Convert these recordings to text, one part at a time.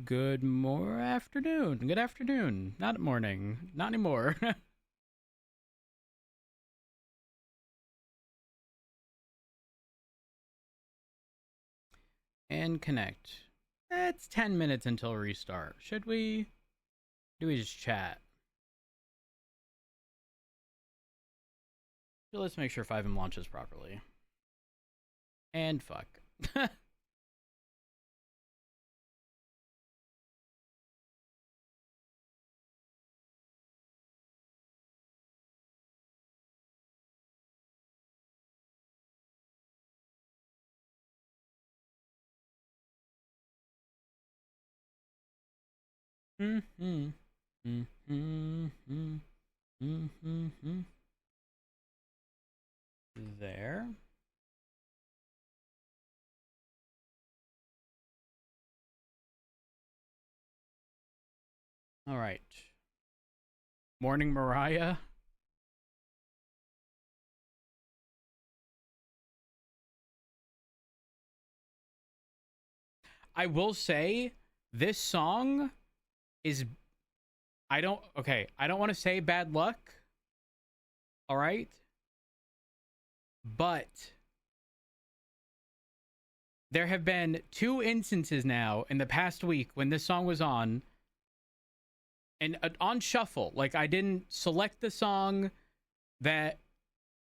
Afternoon. Good afternoon. Not morning. Not anymore. And connect. It's 10 minutes until restart. Should we? Do we just chat? So let's make sure 5M launches properly. And fuck. Mm-hmm. Mm-hmm. Mm-hmm. There. All right. Morning, Mariah. I will say this song is I don't want to say bad luck. All right? But there have been two instances now in the past week when this song was on and on shuffle. Like I didn't select the song, that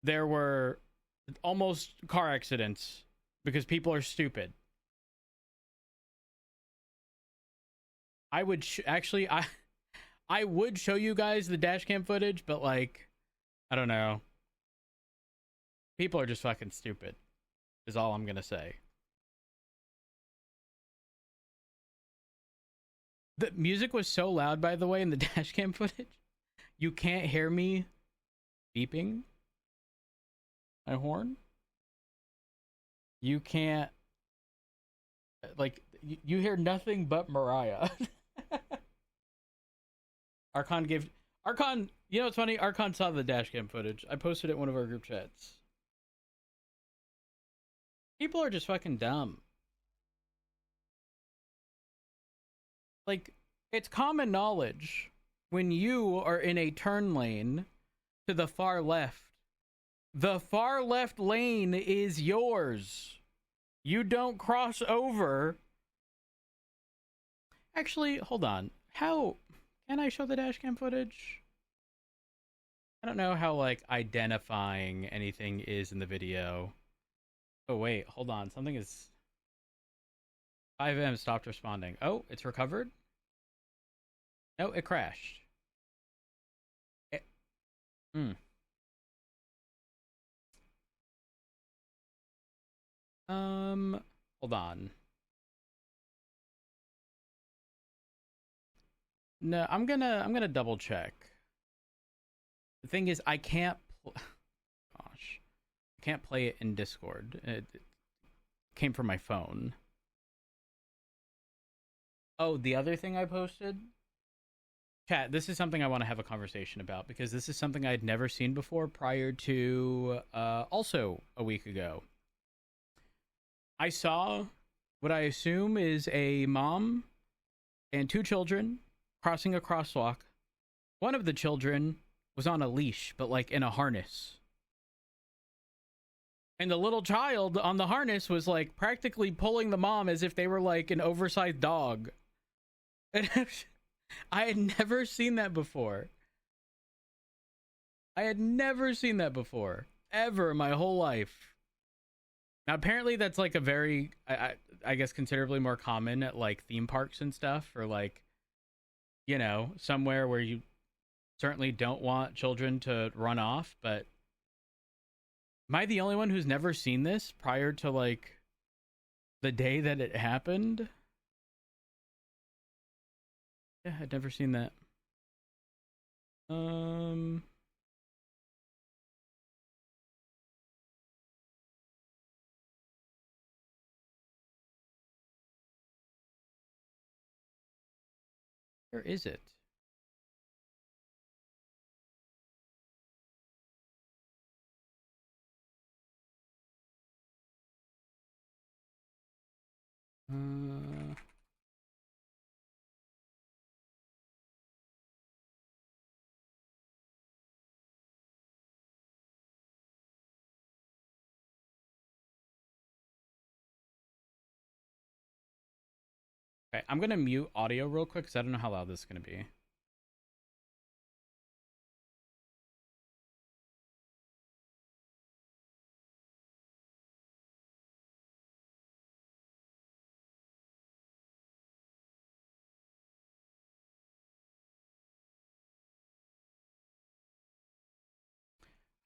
there were almost car accidents because people are stupid. I would actually I would show you guys the dash cam footage, but like I don't know. People are just fucking stupid. Is all I'm going to say. The music was so loud, by the way, in the dash cam footage. You can't hear me beeping my horn. You can't, like, you hear nothing but Mariah. Archon, you know what's funny? Archon saw the dash cam footage. I posted it in one of our group chats. People are just fucking dumb. Like, it's common knowledge when you are in a turn lane to the far left. The far left lane is yours. You don't cross over. Actually, hold on. How can I show the dashcam footage? I don't know how like identifying anything is in the video. Oh wait, hold on. Something is 5M stopped responding. Oh, it's recovered? No, it crashed. Hmm. Hold on. No, I'm gonna double check. The thing is, I can't. Gosh, I can't play it in Discord. It came from my phone. Oh, the other thing I posted. Chat, this is something I want to have a conversation about because this is something I'd never seen before prior to also a week ago. I saw what I assume is a mom and two children crossing a crosswalk. One of the children was on a leash, but like in a harness. And the little child on the harness was like practically pulling the mom as if they were like an oversized dog. And I had never seen that before. I had never seen that before. Ever in my whole life. Now, apparently that's like a very, I guess, considerably more common at like theme parks and stuff, or like, you know, somewhere where you certainly don't want children to run off. But am I the only one who's never seen this prior to like the day that it happened? Yeah, I'd never seen that. Where is it? Okay, I'm gonna mute audio real quick because I don't know how loud this is gonna be.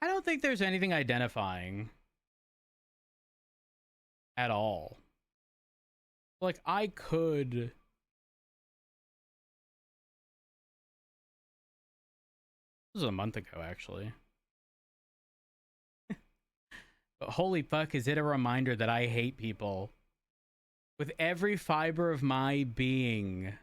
I don't think there's anything identifying at all. Like, I could... This was a month ago, actually. But holy fuck, is it a reminder that I hate people with every fiber of my being.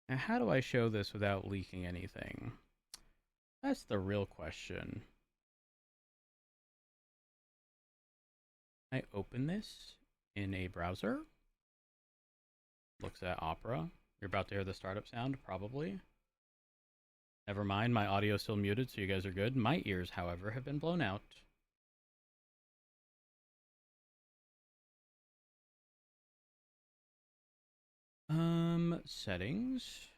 Now, how do I show this without leaking anything? That's the real question. I open this in a browser. Looks at Opera. You're about to hear the startup sound, probably. Never mind, my audio is still muted, so you guys are good. My ears, however, have been blown out. Settings.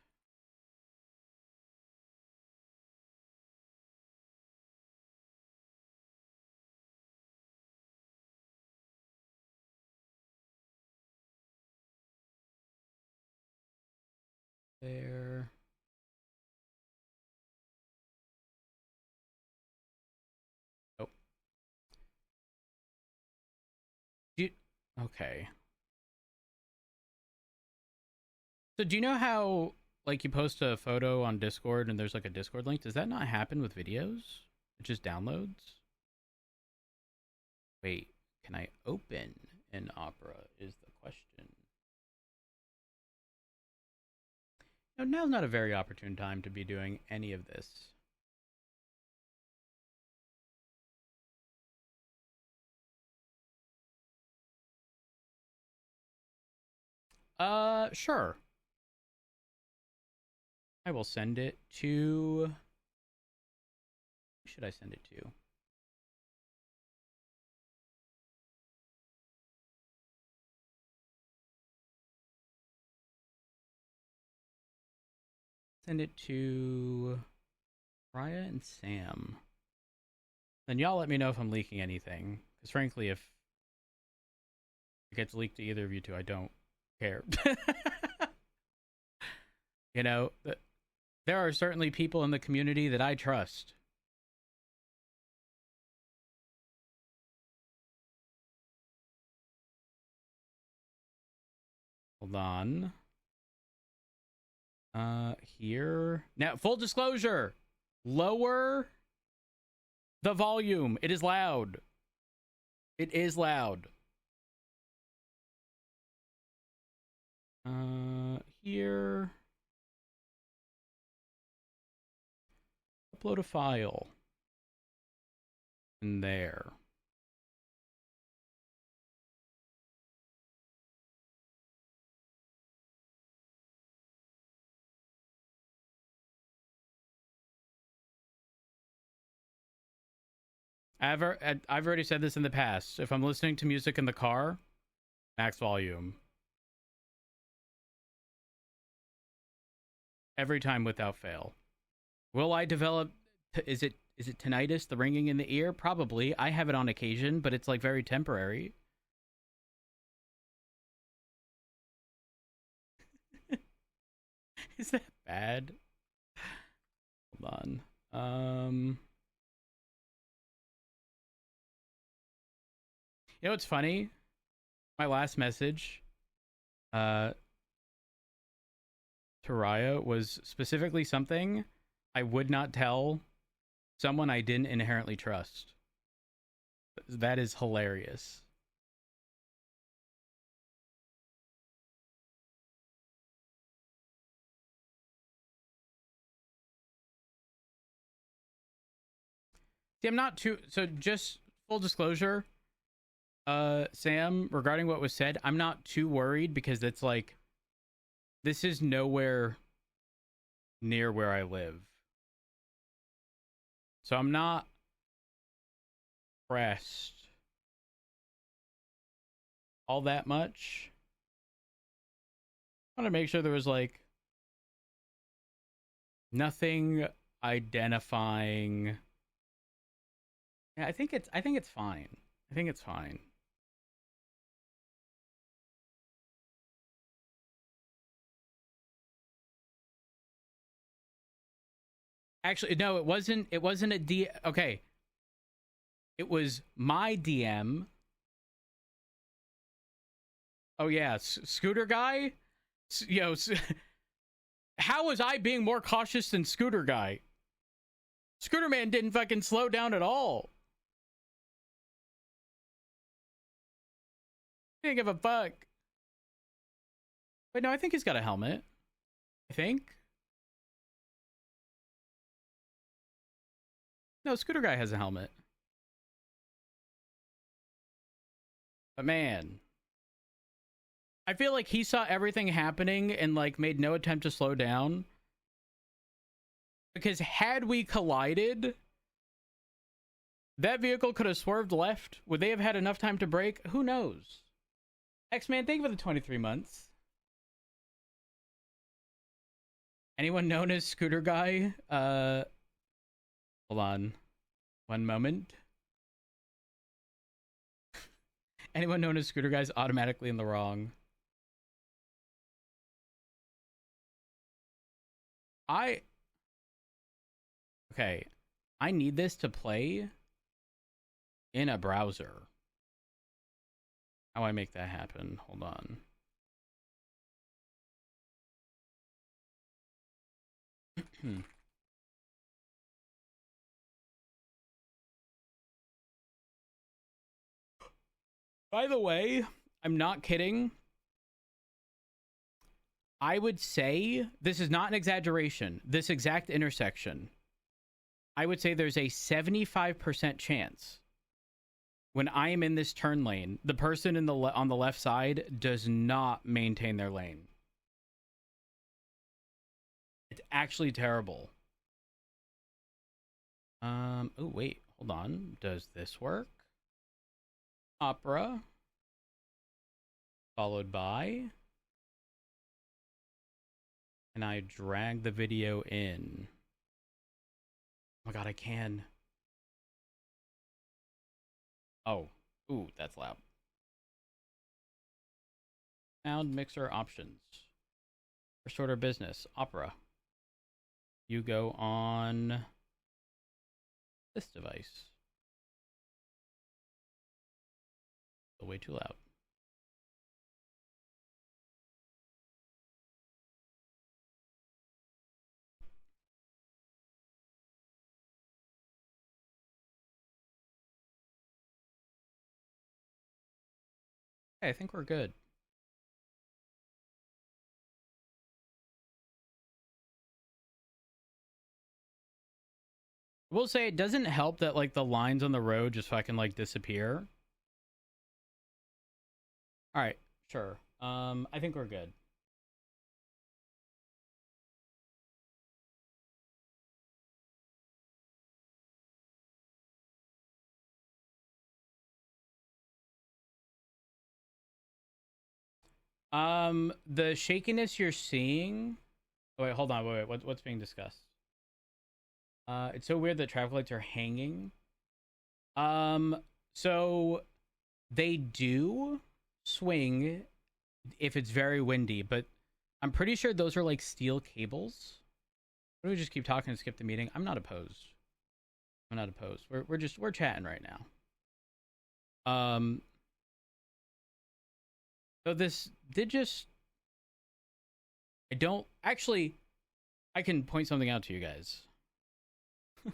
There. Oh. Okay. So do you know how, like, you post a photo on Discord and there's like a Discord link? Does that not happen with videos? It just downloads? Wait, can I open an Opera is the question. No, now's not a very opportune time to be doing any of this. Sure. I will send it to... Who should I send it to? Send it to Raya and Sam. Then y'all let me know if I'm leaking anything. Because frankly, if it gets leaked to either of you two, I don't care. You know, there are certainly people in the community that I trust. Hold on. Here. Now, full disclosure. Lower the volume. It is loud. It is loud. Here. Upload a file. And there. I've already said this in the past. If I'm listening to music in the car, max volume. Every time without fail. Will I develop... Is it tinnitus, the ringing in the ear? Probably. I have it on occasion, but it's like very temporary. Is that bad? Hold on. You know what's funny? My last message to Raya was specifically something I would not tell someone I didn't inherently trust. That is hilarious. See, I'm not too... So just full disclosure, Sam, regarding what was said, I'm not too worried because it's like this is nowhere near where I live. So I'm not pressed all that much. I want to make sure there was like nothing identifying. Yeah, I think it's fine. I think it's fine. Actually, no, it wasn't. It wasn't a D. Okay, it was my DM. Oh yeah, Scooter guy. Yo, how was I being more cautious than Scooter guy? Scooter man didn't fucking slow down at all. He didn't give a fuck. Wait, no, I think he's got a helmet. I think. No, Scooter guy has a helmet. But man, I feel like he saw everything happening and like made no attempt to slow down. Because had we collided, that vehicle could have swerved left. Would they have had enough time to brake? Who knows? X-Man, thank you for the 23 months. Anyone known as Scooter Guy? Hold on. One moment. Anyone known as Scooter Guy is automatically in the wrong. Okay. I need this to play in a browser. How do I make that happen? Hold on. By the way, I'm not kidding. I would say, this is not an exaggeration, this exact intersection, I would say there's a 75% chance when I am in this turn lane, the person in on the left side does not maintain their lane. It's actually terrible. Oh wait, hold on. Does this work? Opera. Followed by. And I drag the video in. Oh my god, I can. Oh. Ooh, that's loud. Sound mixer options. First order business. Opera. You go on this device. Still way too loud. Okay, I think we're good. I will say it doesn't help that like the lines on the road just fucking like disappear. All right, sure. I think we're good. The shakiness you're seeing. Oh, wait, hold on. Wait. What's being discussed? It's so weird that traffic lights are hanging. So they do swing if it's very windy, but I'm pretty sure those are like steel cables. Why don't we just keep talking and skip the meeting? I'm not opposed. I'm not opposed. We're chatting right now. So this did just. I don't actually. I can point something out to you guys in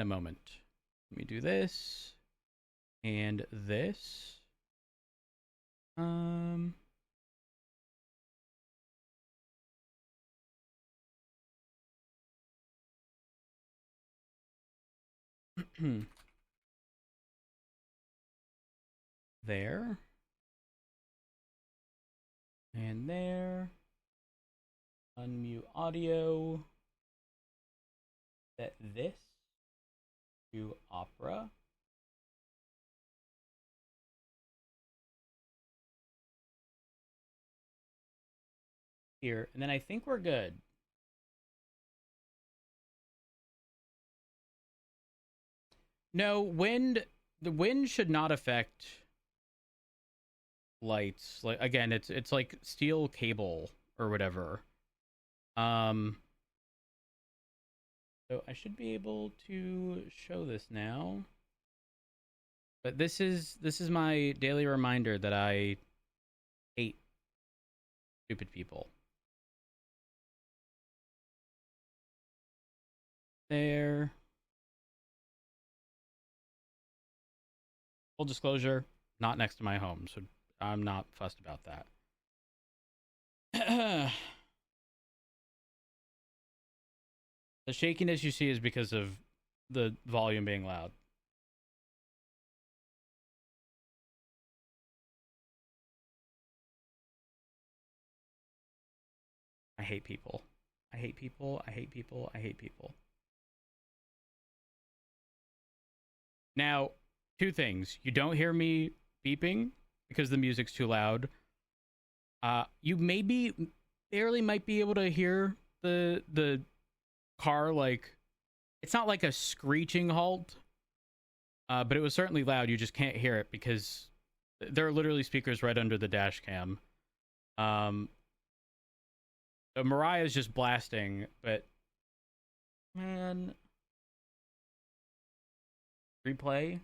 a moment. Let me do this and this. there. And there. Unmute audio. Set this to Opera. Here, and then I think we're good. No, the wind should not affect lights. Like again, it's like steel cable or whatever. So I should be able to show this now. But this is my daily reminder that I hate stupid people. There. Full disclosure, not next to my home, so I'm not fussed about that. The shakiness you see is because of the volume being loud. I hate people. I hate people. I hate people. I hate people. Now, two things. You don't hear me beeping because the music's too loud. You barely might be able to hear the car, like, it's not like a screeching halt, but it was certainly loud. You just can't hear it because there are literally speakers right under the dash cam. So Mariah's just blasting, but man, replay.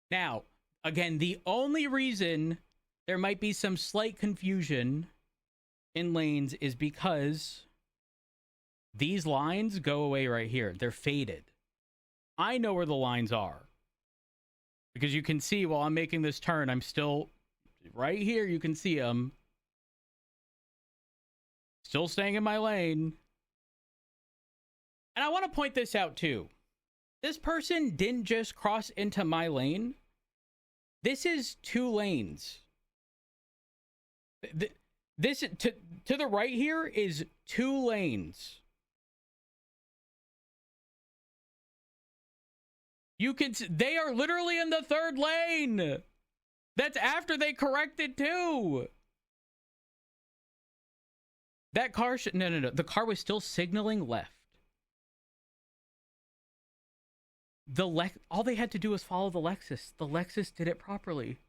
Now, again, the only reason there might be some slight confusion in lanes is because these lines go away right here. They're faded. I know where the lines are because you can see while I'm making this turn, I'm still right here. You can see them. Still staying in my lane. And I want to point this out too. This person didn't just cross into my lane. This is two lanes. This to the right here is two lanes. You can see, they are literally in the third lane. That's after they corrected too. That car should no. The car was still signaling left. All they had to do was follow the Lexus. The Lexus did it properly.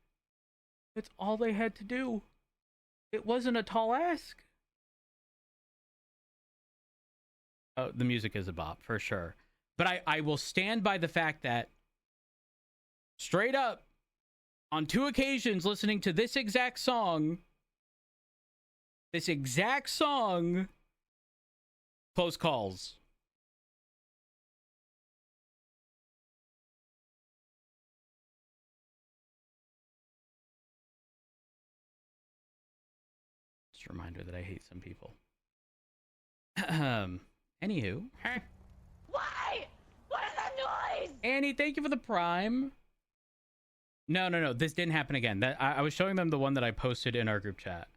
That's all they had to do. It wasn't a tall ask. Oh, the music is a bop for sure. But I will stand by the fact that straight up on two occasions listening to this exact song, close calls. Just a reminder that I hate some people. Anywho. Why? What is that noise? Annie, thank you for the prime. No. This didn't happen again. I was showing them the one that I posted in our group chat.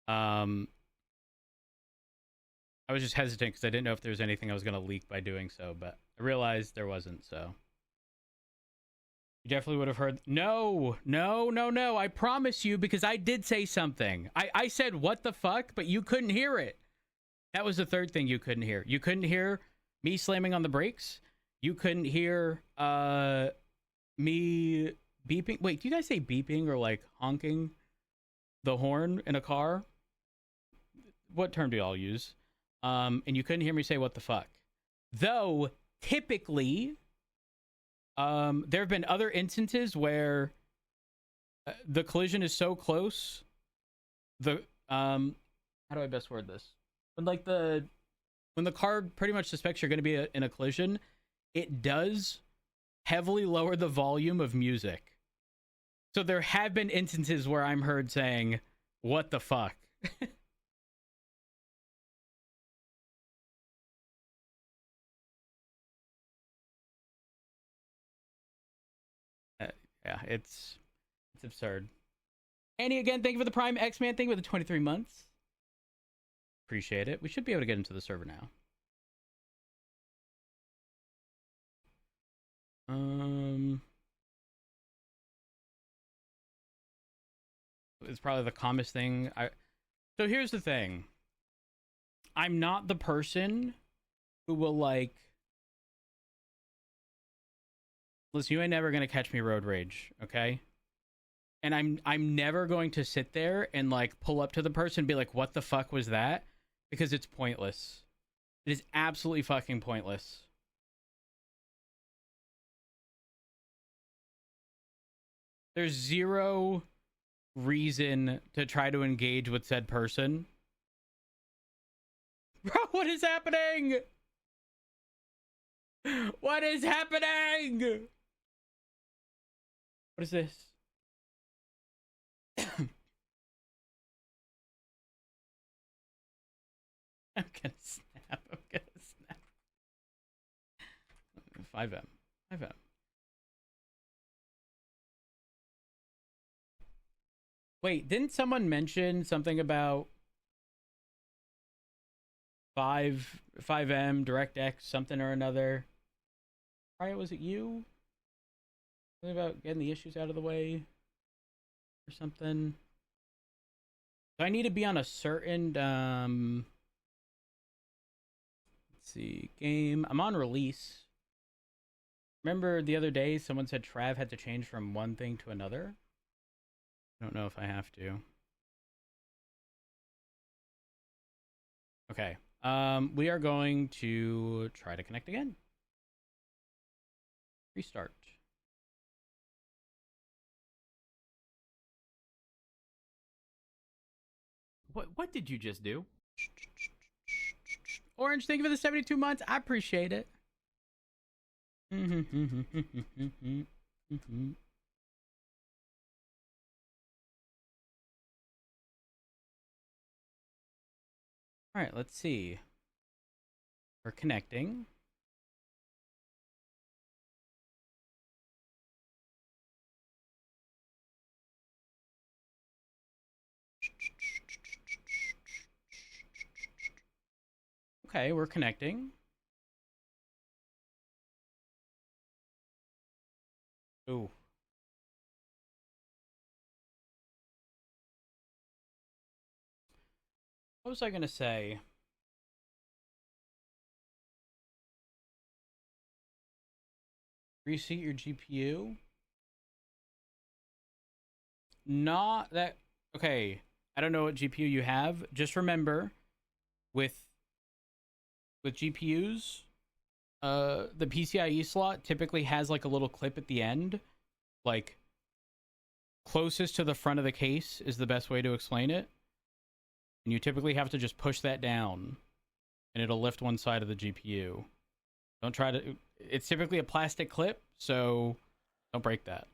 I was just hesitant because I didn't know if there was anything I was going to leak by doing so, but I realized there wasn't, so. You definitely would have heard. No. I promise you, because I did say something. I said, what the fuck? But you couldn't hear it. That was the third thing you couldn't hear. You couldn't hear me slamming on the brakes. You couldn't hear me beeping. Wait, do you guys say beeping or like honking the horn in a car? What term do y'all use? And you couldn't hear me say what the fuck. Though, typically, there have been other instances where the collision is so close. How do I best word this? When the car pretty much suspects you're going to be in a collision, it does heavily lower the volume of music. So there have been instances where I'm heard saying, what the fuck? Yeah, it's absurd. Annie, again, thank you for the Prime. X-Man, thank you for the 23 months. Appreciate it. We should be able to get into the server now. It's probably the calmest thing. So here's the thing. I'm not the person who will like. Listen, you ain't never gonna catch me road rage, okay? And I'm never going to sit there and like pull up to the person and be like, "What the fuck was that?" Because it's pointless. It is absolutely fucking pointless. There's zero reason to try to engage with said person. Bro, what is happening? What is happening? What is this? I'm gonna snap. I'm gonna snap. 5M. 5M. Wait, didn't someone mention something about 5M, DirectX, something or another? Alright, was it you? Something about getting the issues out of the way or something? Do I need to be on a certain let's see, game. I'm on release. Remember the other day someone said Trav had to change from one thing to another? I don't know if I have to. Okay. We are going to try to connect again. Restart. What did you just do? Orange, thank you for the 72 months. I appreciate it. All right, let's see. We're connecting. Okay, we're connecting. Ooh. What was I gonna say? Reseat your GPU? Not that. Okay, I don't know what GPU you have. Just remember, with GPUs, the PCIe slot typically has like a little clip at the end, like closest to the front of the case is the best way to explain it. And you typically have to just push that down, and it'll lift one side of the GPU. Don't try to. It's typically a plastic clip, so don't break that.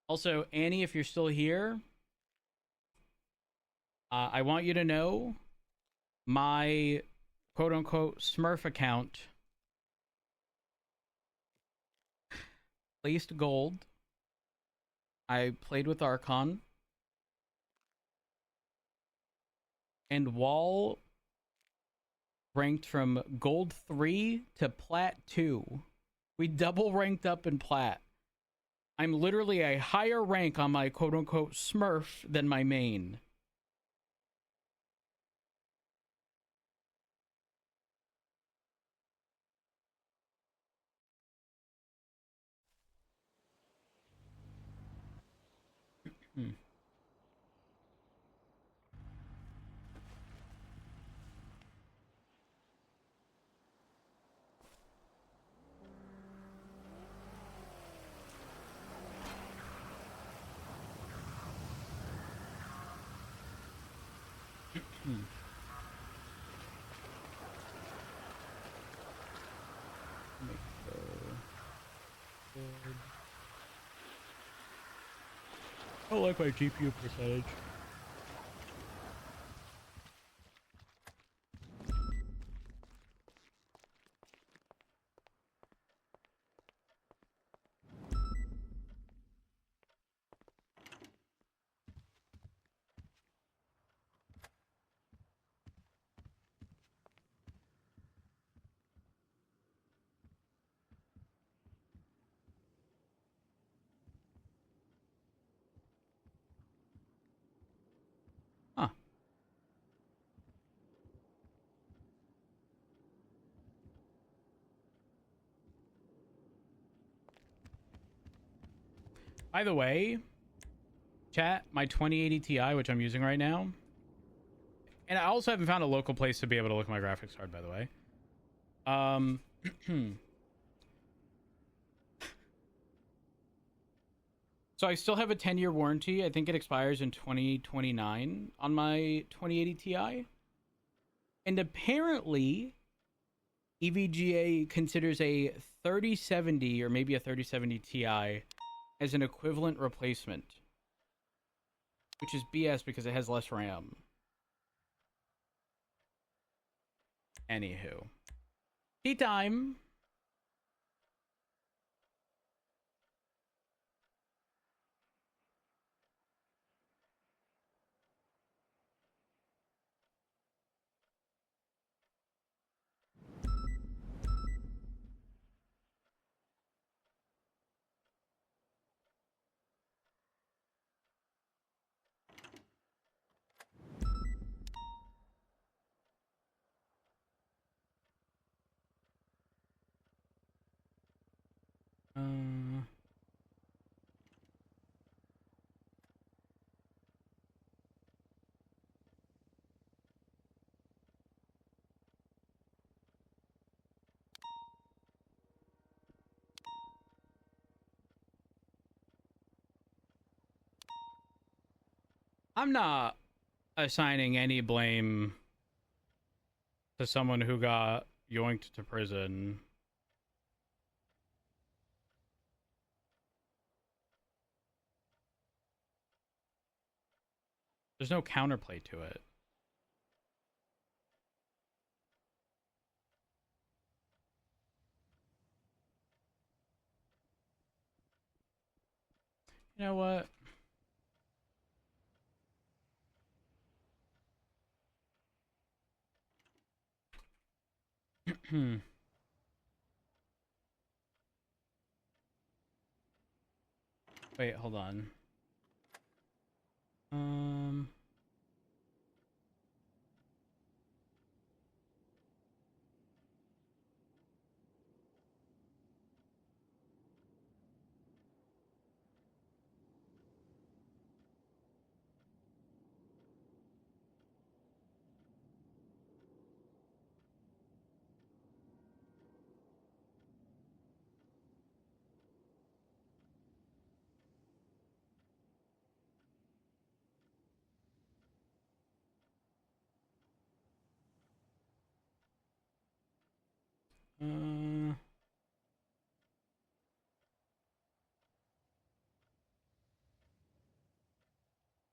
Also, Annie, if you're still here, I want you to know my quote-unquote Smurf account placed gold. I played with Archon. And Wall ranked from gold 3 to plat 2. We double ranked up in plat. I'm literally a higher rank on my quote-unquote Smurf than my main. I like my GPU percentage. By the way, chat, my 2080 Ti, which I'm using right now, and I also haven't found a local place to be able to look at my graphics card, by the way. So I still have a 10-year warranty. I think it expires in 2029 on my 2080 Ti. And apparently, EVGA considers a 3070 or maybe a 3070 Ti as an equivalent replacement, which is BS because it has less RAM. Anywho. Tea time. I'm not assigning any blame to someone who got yoinked to prison. There's no counterplay to it. You know what? Wait, hold on.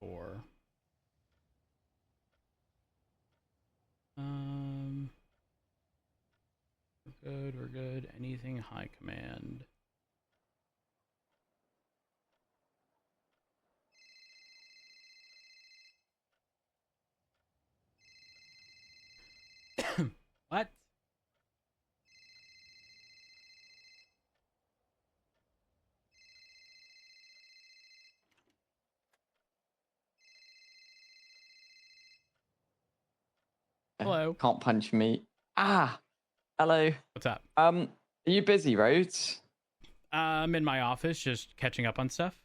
Four. We're good. Anything high command. What? Hello. Can't punch me. Ah, hello. What's up? Are you busy, Rhodes? I'm in my office just catching up on stuff.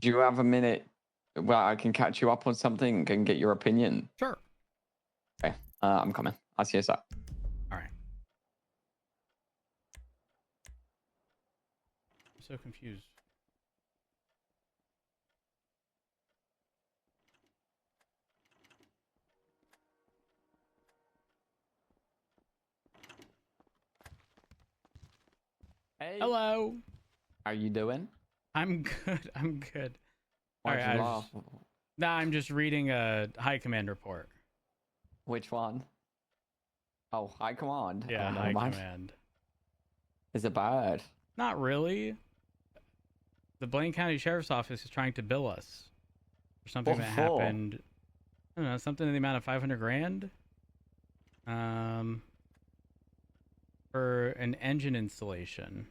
Do you have a minute where I can catch you up on something and get your opinion? Sure. Okay, I'm coming. I'll see you soon. All right. I'm so confused. Hey. Hello. How you doing? I'm good. I'm good. Why'd All right, you laugh? Nah, I'm just reading a high command report. Which one? Oh, high command. Yeah, oh, high mind. command. Is it bad? Not really. The Blaine County Sheriff's Office is trying to bill us for something What that for? happened. I don't know, something in the amount of 500 grand. For an engine installation.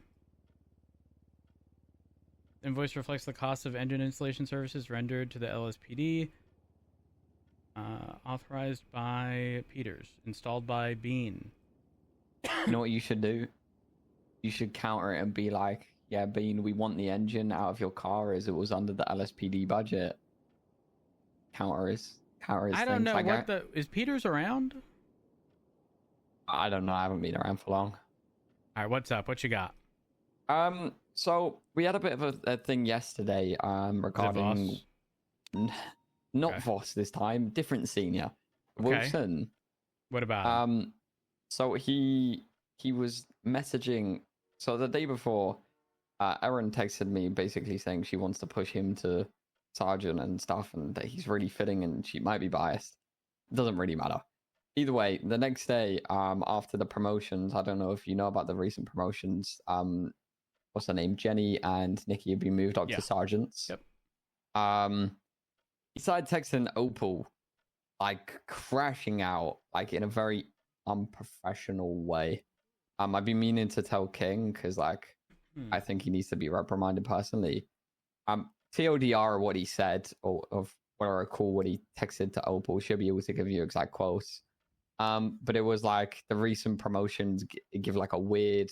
Invoice reflects the cost of engine installation services rendered to the LSPD. Authorized by Peters. Installed by Bean. You know what you should do? You should counter it and be like, yeah, Bean, we want the engine out of your car as it was under the LSPD budget. Counter is I don't things know like what that. is Peters around? I don't know. I haven't been around for long. All right, what's up? What you got? So we had a bit of a thing yesterday. Regarding Voss? not Okay. Voss this time, different senior, Okay. Wilson. What about him? So he was messaging. So the day before, Erin texted me basically saying she wants to push him to sergeant and stuff, and that he's really fitting, and she might be biased. Doesn't really matter. Either way, the next day, after the promotions, I don't know if you know about the recent promotions. What's her name? Jenny and Nikki have been moved up Yeah. to sergeants. Yep. He started texting Opal, like crashing out, like in a very unprofessional way. I've been meaning to tell King because, like, I think he needs to be reprimanded personally. TLDR, what he said, or of what I recall, what he texted to Opal, should be able to give you exact quotes. But it was like the recent promotions give like a weird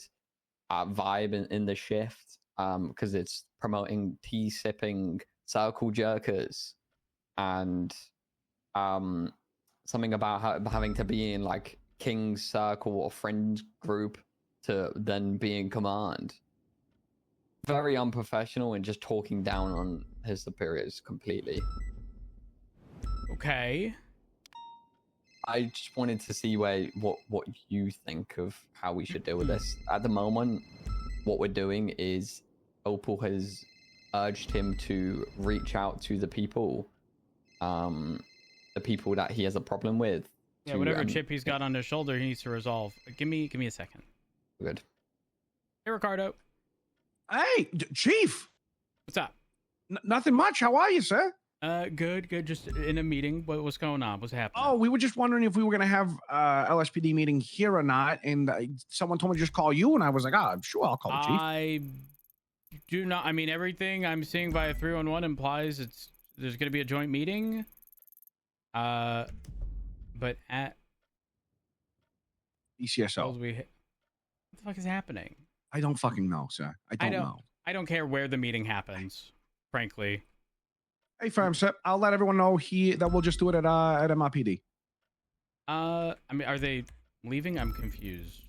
vibe in the shift, because it's promoting tea sipping circle jerkers, and something about having to be in like King's circle or friend group to then be in command. Very unprofessional and just talking down on his superiors completely. Okay. I just wanted to see what you think of how we should deal with this. At the moment, what we're doing is Opal has urged him to reach out to the people that he has a problem with. Yeah, whatever chip he's got on his shoulder, he needs to resolve. Give me a second. Good. Hey, Ricardo. Hey, Chief. What's up? Nothing much. How are you, sir? Good. Just in a meeting. What's going on? What's happening? Oh, we were just wondering if we were going to have LSPD meeting here or not. And someone told me to just call you. And I was like, sure, I'll call the chief. I do not. I mean, everything I'm seeing via 311 implies there's going to be a joint meeting. But at ECSO. what the fuck is happening? I don't fucking know, sir. I don't know. I don't care where the meeting happens, frankly. Hey, firm, sir. I'll let everyone know that we'll just do it at MRPD. I mean, are they leaving? I'm confused.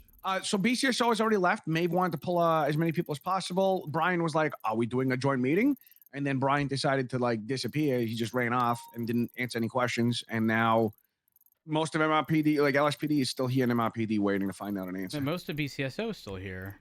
So BCSO has already left. Maeve wanted to pull as many people as possible. Brian was like, are we doing a joint meeting? And then Brian decided to like disappear. He just ran off and didn't answer any questions. And now most of MRPD, like LSPD, is still here in MRPD waiting to find out an answer. And most of BCSO is still here.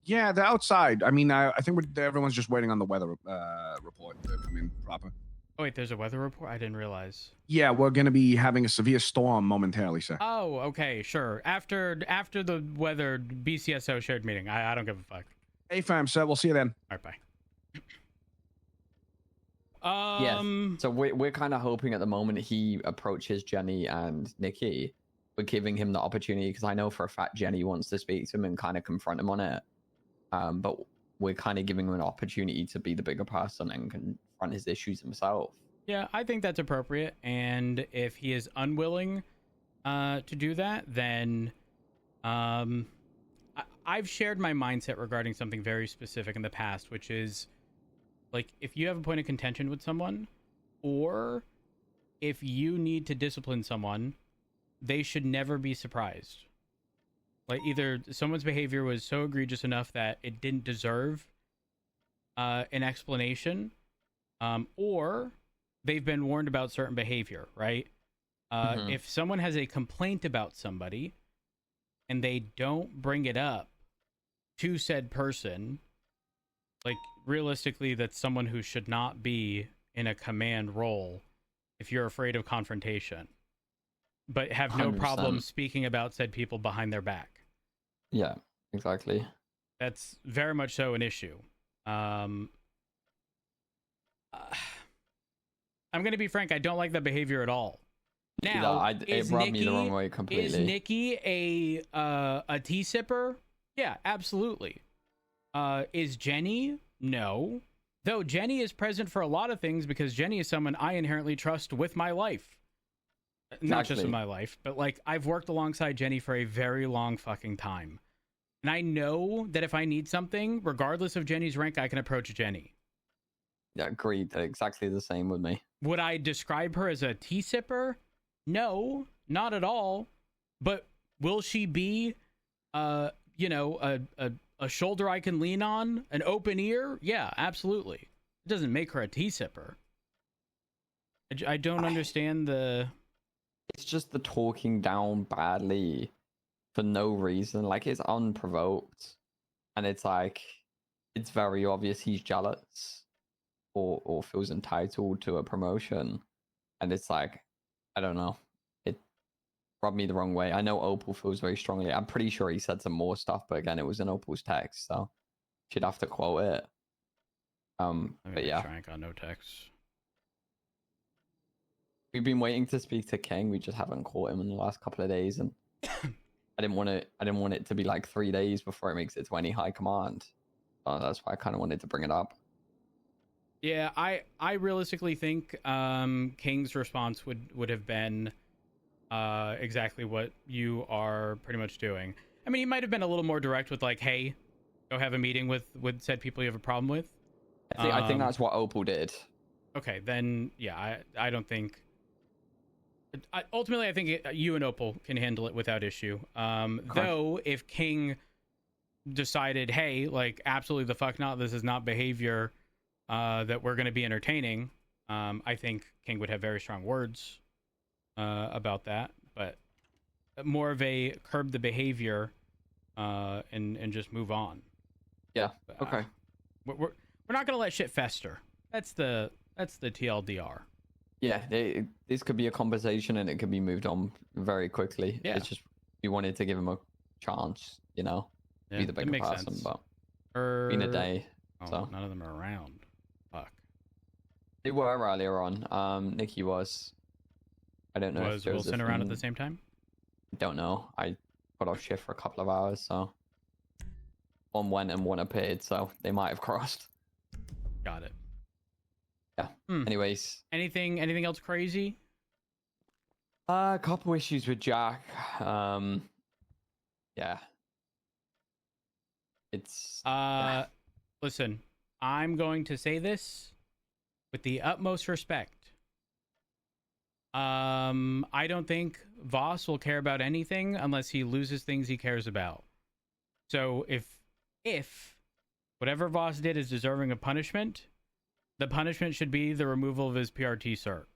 Yeah, they're outside. I mean, I think everyone's just waiting on the weather report to come in proper. Oh, wait, there's a weather report? I didn't realize. Yeah, we're going to be having a severe storm momentarily, sir. Oh, okay, sure. After the weather BCSO shared meeting. I don't give a fuck. Hey, fam, sir. We'll see you then. All right, bye. Yes. So we're kind of hoping at the moment he approaches Jenny and Nikki. We're giving him the opportunity because I know for a fact Jenny wants to speak to him and kind of confront him on it. But we're kind of giving him an opportunity to be the bigger person and confront his issues himself. Yeah, I think that's appropriate. And if he is unwilling to do that, then I've shared my mindset regarding something very specific in the past, which is like if you have a point of contention with someone, or if you need to discipline someone, they should never be surprised. Like either someone's behavior was so egregious enough that it didn't deserve an explanation, or they've been warned about certain behavior, right? If someone has a complaint about somebody and they don't bring it up to said person, like realistically, that's someone who should not be in a command role if you're afraid of confrontation, but have no 100%. problem speaking about said people behind their back. Yeah, exactly. That's very much so an issue. I'm going to be frank. I don't like that behavior at all. Now, it rubbed me the wrong way completely. Is Nikki a tea sipper? Yeah, absolutely. Is Jenny? No. Though Jenny is present for a lot of things because Jenny is someone I inherently trust with my life. Not just with my life, but like I've worked alongside Jenny for a very long fucking time. And I know that if I need something, regardless of Jenny's rank, I can approach Jenny. Yeah, agreed. Exactly the same with me. Would I describe her as a tea sipper? No, not at all. But will she be, a shoulder I can lean on, an open ear? Yeah, absolutely. It doesn't make her a tea sipper. I don't understand the. It's just the talking down badly for no reason. Like, it's unprovoked, and it's like it's very obvious he's jealous or feels entitled to a promotion, and it's like, I don't know. It rubbed me the wrong way. I know Opal feels very strongly. I'm pretty sure he said some more stuff, but again, it was in Opal's text, so she'd have to quote it. But yeah, I got no text. we've been waiting to speak to King. We just haven't caught him in the last couple of days, and I didn't want it to be like 3 days before it makes it to any high command. That's why I kind of wanted to bring it up. Yeah, I realistically think King's response would have been exactly what you are pretty much doing. I mean, he might have been a little more direct with like, hey, go have a meeting with said people you have a problem with. I think that's what Opal did. Okay, then yeah, I don't think. Ultimately, I think you and Opal can handle it without issue. Though, if King decided, hey, like, absolutely the fuck not, this is not behavior that we're going to be entertaining, I think King would have very strong words about that. But more of a curb the behavior and just move on. Yeah. Okay. We're not going to let shit fester. That's the TLDR. Yeah, this could be a conversation and it could be moved on very quickly. Yeah. It's just we wanted to give him a chance, be the bigger person, sense. but been a day. Oh, so none of them are around. Fuck. They were earlier on. Nikki was. I don't know. Was Wilson around at the same time? Don't know. I got off shift for a couple of hours, so one went and one appeared, so they might have crossed. Got it. Yeah. Anyways. Anything else crazy? A couple issues with Jack. Yeah. It's Listen, I'm going to say this with the utmost respect. I don't think Voss will care about anything unless he loses things he cares about. So if whatever Voss did is deserving of punishment, the punishment should be the removal of his PRT cert.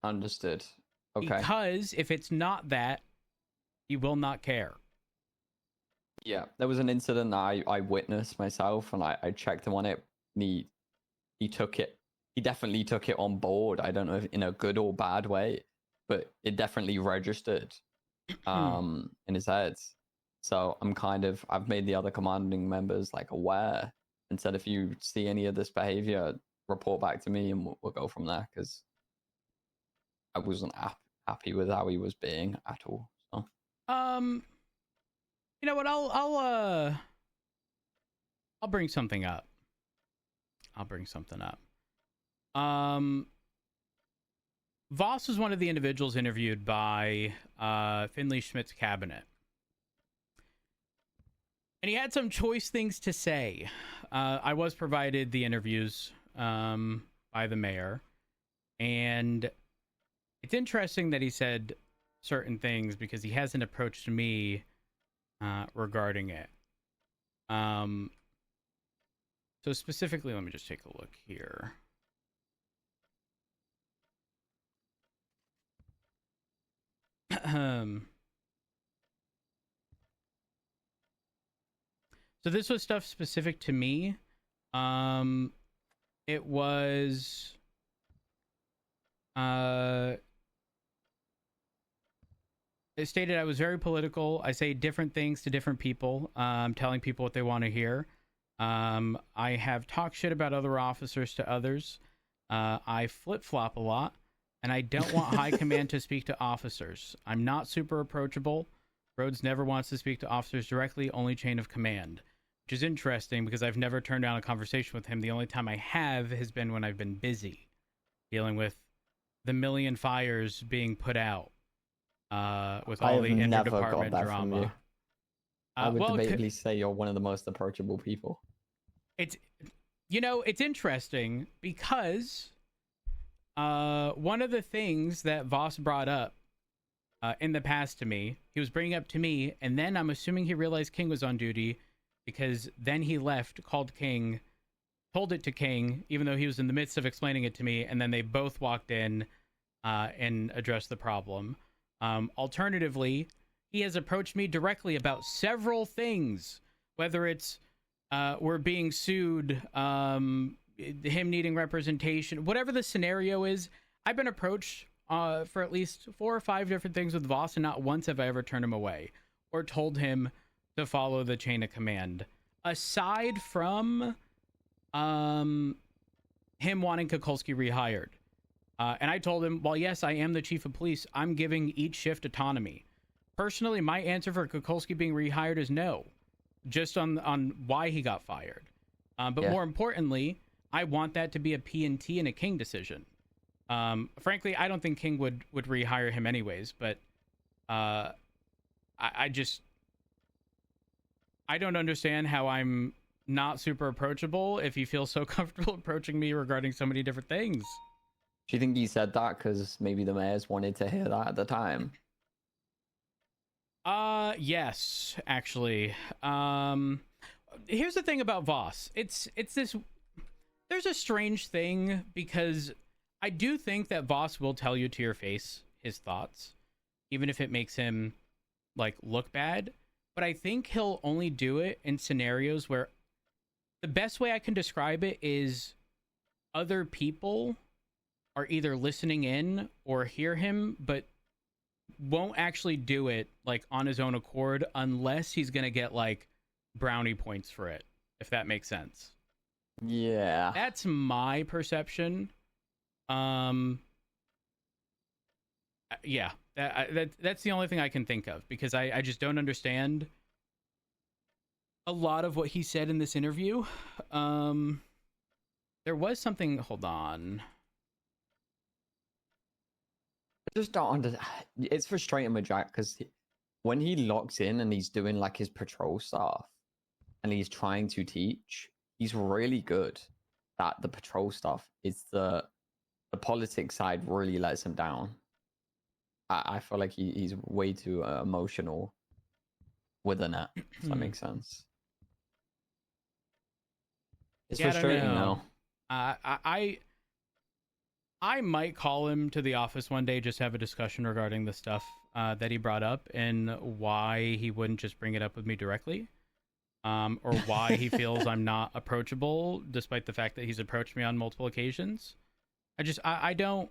Understood. Okay. Because if it's not that, he will not care. Yeah, there was an incident that I witnessed myself, and I checked him on it. And he took it. He definitely took it on board. I don't know if in a good or bad way, but it definitely registered in his head. So I've made the other commanding members like aware and said, if you see any of this behavior, report back to me and we'll go from there, because I wasn't happy with how he was being at all. So. You know what? I'll bring something up. Voss was one of the individuals interviewed by Finley Schmidt's cabinet. And he had some choice things to say. I was provided the interviews by the mayor. And it's interesting that he said certain things because he hasn't approached me regarding it. So specifically, let me just take a look here. So this was stuff specific to me. It was it stated I was very political. I say different things to different people, telling people what they want to hear. I have talked shit about other officers to others. I flip-flop a lot, and I don't want high command to speak to officers. I'm not super approachable. Rhodes never wants to speak to officers directly, only chain of command, which is interesting because I've never turned down a conversation with him. The only time I have has been when I've been busy dealing with the million fires being put out with all the interdepartment drama. I would well, debatably say you're one of the most approachable people. it's it's interesting because one of the things that Voss brought up in the past to me, he was bringing up to me, and then I'm assuming he realized King was on duty, because then he left, called King, told it to King, even though he was in the midst of explaining it to me, and then they both walked in and addressed the problem. Alternatively, he has approached me directly about several things, whether it's we're being sued, him needing representation, whatever the scenario is. I've been approached for at least 4 or 5 different things with Voss, and not once have I ever turned him away or told him to follow the chain of command. Aside from him wanting Kukulski rehired. And I told him, well, yes, I am the chief of police, I'm giving each shift autonomy. Personally, my answer for Kukulski being rehired is no, just on why he got fired. But more importantly, I want that to be a P&T and a King decision. Frankly, I don't think King would rehire him anyways, but I don't understand how I'm not super approachable if you feel so comfortable approaching me regarding so many different things. Do you think he said that because maybe the mayors wanted to hear that at the time? Yes, actually. Here's the thing about Voss. It's this, there's a strange thing, because I do think that Voss will tell you to your face his thoughts, even if it makes him like look bad. But I think he'll only do it in scenarios where, the best way I can describe it is, other people are either listening in or hear him, but won't actually do it like on his own accord, unless he's gonna get like brownie points for it, if that makes sense. Yeah, That's my perception. Yeah, that's the only thing I can think of, because I just don't understand a lot of what he said in this interview. There was something, hold on. I just don't understand. It's frustrating with Jack because when he locks in and he's doing like his patrol stuff and he's trying to teach, he's really good at the patrol stuff. It's the politics side really lets him down. I feel like he's way too emotional within it. If that makes sense. It's frustrating though. I might call him to the office one day, just have a discussion regarding the stuff that he brought up and why he wouldn't just bring it up with me directly, or why he feels I'm not approachable, despite the fact that he's approached me on multiple occasions. I don't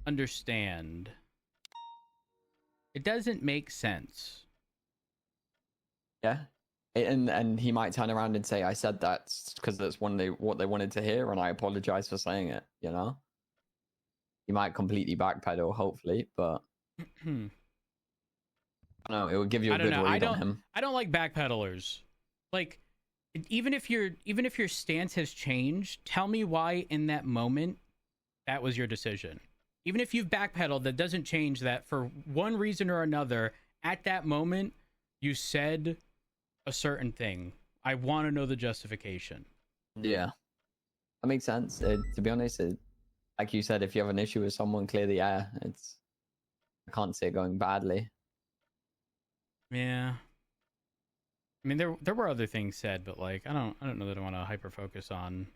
understand. It doesn't make sense. Yeah. And he might turn around and say, I said that because that's what they wanted to hear, and I apologize for saying it, you know? He might completely backpedal, hopefully, but I don't know, it would give you a good read on him. I don't like backpedalers. Like, even if your stance has changed, tell me why in that moment that was your decision. Even if you've backpedaled, that doesn't change that for one reason or another. At that moment, you said a certain thing. I want to know the justification. Yeah, that makes sense. To be honest, like you said, if you have an issue with someone, clear the air. I can't see it going badly. Yeah. I mean, there were other things said, but like I don't know that I want to hyper focus on.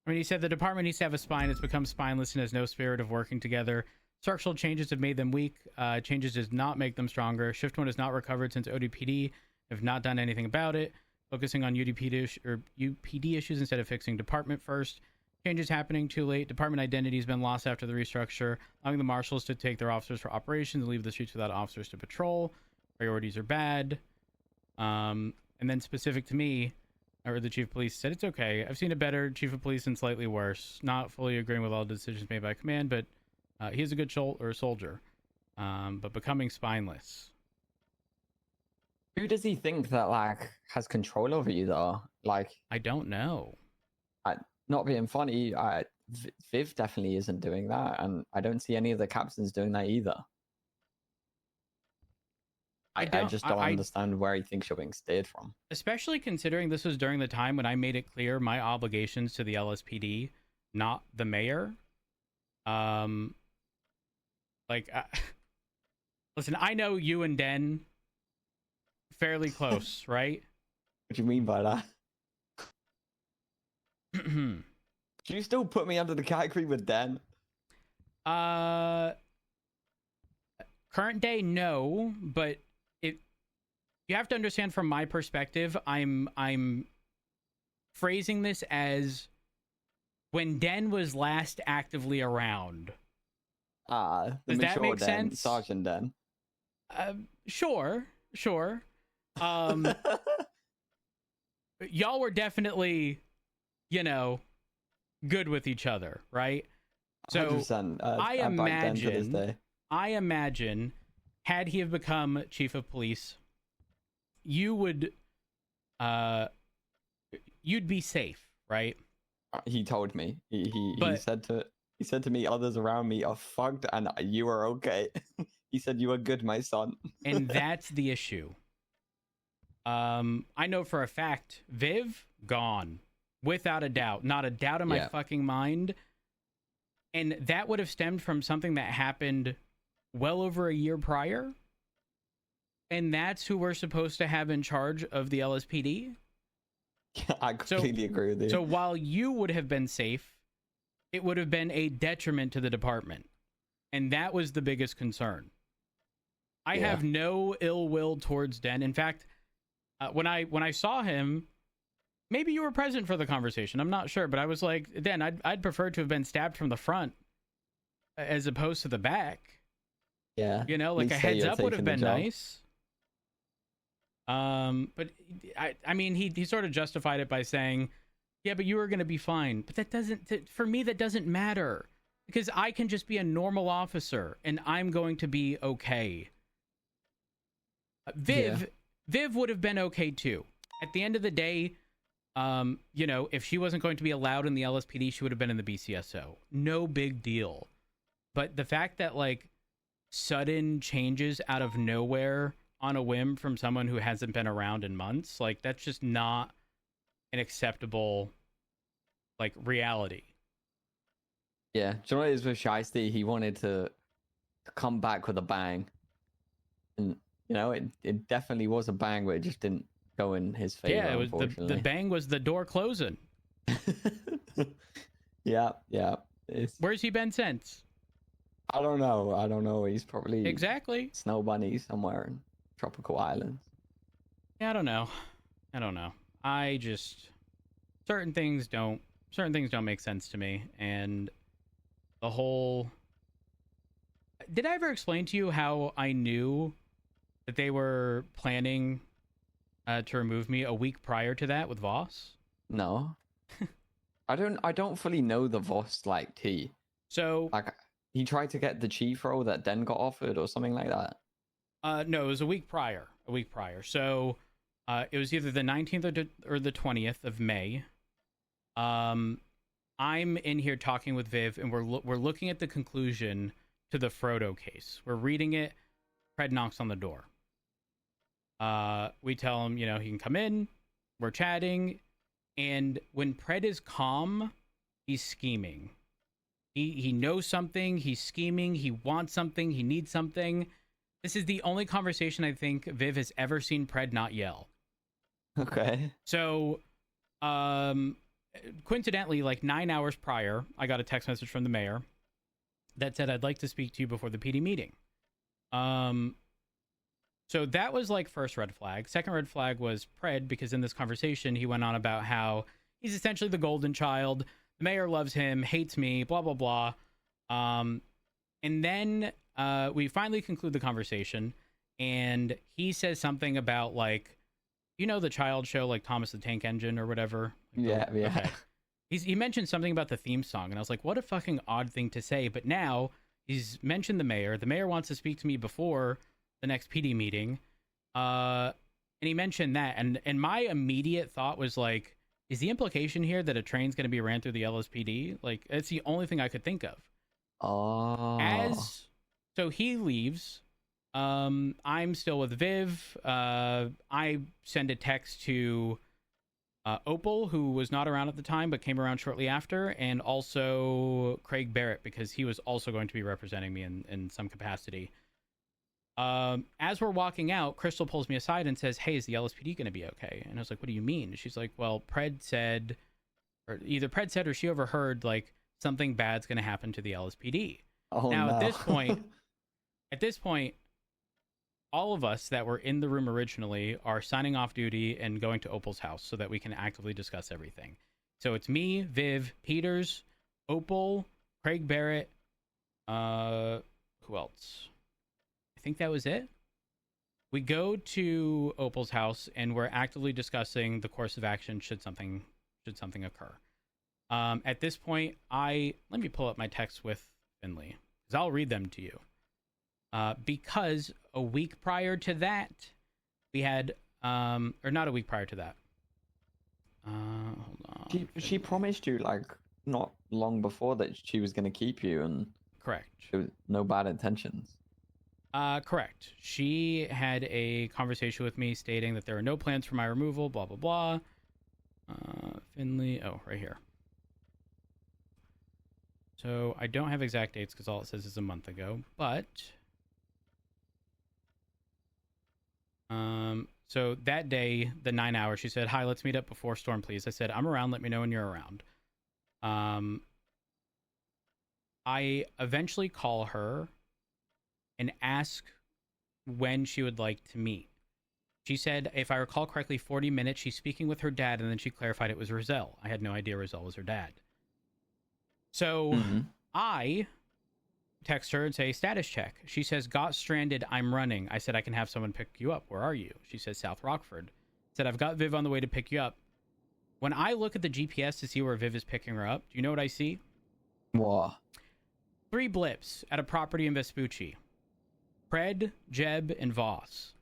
I mean, he said the department needs to have a spine. It's become spineless and has no spirit of working together. Structural changes have made them weak. Changes does not make them stronger. Shift 1 has not recovered since ODPD. Have not done anything about it. Focusing on UPD issues instead of fixing department first. Changes happening too late. Department identity has been lost after the restructure. Allowing the marshals to take their officers for operations and leave the streets without officers to patrol. Priorities are bad. And then specific to me, or the chief of police said, it's okay. I've seen a better chief of police and slightly worse. Not fully agreeing with all decisions made by command, but he is a good soldier. But becoming spineless. Who does he think that like has control over you though? Like, I don't know. Not being funny, Viv definitely isn't doing that, and I don't see any of the captains doing that either. I just don't understand where he thinks you're being steered from. Especially considering this was during the time when I made it clear my obligations to the LSPD, not the mayor. Listen, I know you and Den fairly close, right? What do you mean by that? Do you still put me under the category with Den? Current day, no, but you have to understand from my perspective, I'm phrasing this as when Den was last actively around. Does that make Den, sense? Sergeant Den. Sure. Y'all were definitely, good with each other, right? So 100%. I imagine, had he have become chief of police, you'd be safe, right? He told me. He said to me, others around me are fucked, and you are okay. He said you are good, my son. And that's the issue. I know for a fact, Viv gone, without a doubt, not a doubt in my fucking mind. And that would have stemmed from something that happened well over a year prior. And that's who we're supposed to have in charge of the LSPD. I completely agree with you. So while you would have been safe, it would have been a detriment to the department. And that was the biggest concern. I have no ill will towards Den. In fact, when I saw him, maybe you were present for the conversation. I'm not sure, but I was like, Den, I'd prefer to have been stabbed from the front as opposed to the back. Yeah. Like a heads up would have been nice. But I mean, he sort of justified it by saying, yeah, but you were going to be fine. But for me, that doesn't matter, because I can just be a normal officer and I'm going to be okay. Viv would have been okay too. At the end of the day, if she wasn't going to be allowed in the LSPD, she would have been in the BCSO. No big deal. But the fact that sudden changes out of nowhere on a whim from someone who hasn't been around in months, that's just not an acceptable reality. Yeah. Do you know what it is with Shiesty? He wanted to come back with a bang. And it definitely was a bang, but it just didn't go in his favor. Yeah, it was the bang was the door closing. Yeah. Where's he been since? I don't know. He's probably exactly snow bunny somewhere in tropical islands. Yeah, I don't know. I just certain things don't make sense to me, and the whole. Did I ever explain to you how I knew that they were planning to remove me a week prior to that with Voss? No. I don't fully know the Voss tea. So he tried to get the chief role that Den got offered or something like that. No, it was a week prior. So it was either the 19th or the 20th of May. I'm in here talking with Viv, and we're looking at the conclusion to the Frodo case. We're reading it. Pred knocks on the door. We tell him, he can come in. We're chatting. And when Pred is calm, he's scheming. He knows something. He's scheming. He wants something. He needs something. This is the only conversation I think Viv has ever seen Pred not yell. Okay. So, coincidentally, 9 hours prior, I got a text message from the mayor that said, I'd like to speak to you before the PD meeting. So that was first red flag. Second red flag was Pred, because in this conversation, he went on about how he's essentially the golden child. The mayor loves him, hates me, blah, blah, blah. And then we finally conclude the conversation, and he says something about the child show, Thomas the Tank Engine or whatever. Yeah. Okay. He mentioned something about the theme song, and I was like, what a fucking odd thing to say. But now he's mentioned the mayor. The mayor wants to speak to me before the next PD meeting. And he mentioned that. And my immediate thought was is the implication here that a train's going to be ran through the LSPD? It's the only thing I could think of. Oh. So he leaves. I'm still with Viv. I send a text to Opal, who was not around at the time but came around shortly after, and also Craig Barrett, because he was also going to be representing me in some capacity. As we're walking out, Crystal pulls me aside and says, "Hey, is the LSPD going to be okay?" And I was like, "What do you mean?" She's like, "Well, Pred said, or either Pred said or she overheard, like, something bad's going to happen to the LSPD." Oh, Now, no. at this point, all of us that were in the room originally are signing off duty and going to Opal's house so that we can actively discuss everything. So it's me, Viv, Peters, Opal, Craig Barrett, who else? I think that was it. We go to Opal's house and we're actively discussing the course of action should something occur. At this point, let me pull up my text with Finley, because I'll read them to you. Because a week prior to that, we had, or not a week prior to that. Hold on. She promised you, like, not long before that she was going to keep you, and Correct. there was no bad intentions. Correct. She had a conversation with me stating that there are no plans for my removal, blah, blah, blah. Finley, right here. So I don't have exact dates because all it says is a month ago, but so that day, the 9 hours, she said, "Hi, let's meet up before storm, please." I said, "I'm around. Let me know when you're around." I eventually call her and ask when she would like to meet. She said, if I recall correctly, 40 minutes. She's speaking with her dad, and then she clarified it was Roselle. I had no idea Roselle was her dad. So I text her and say, status check. She says, got stranded, I'm running. I said, I can have someone pick you up. Where are you? She says, South Rockford. Said, I've got Viv on the way to pick you up. When I look at the GPS to see where Viv is picking her up, do you know what I see? What? 3 blips at a property in Vespucci. Pred, Jeb, and Voss.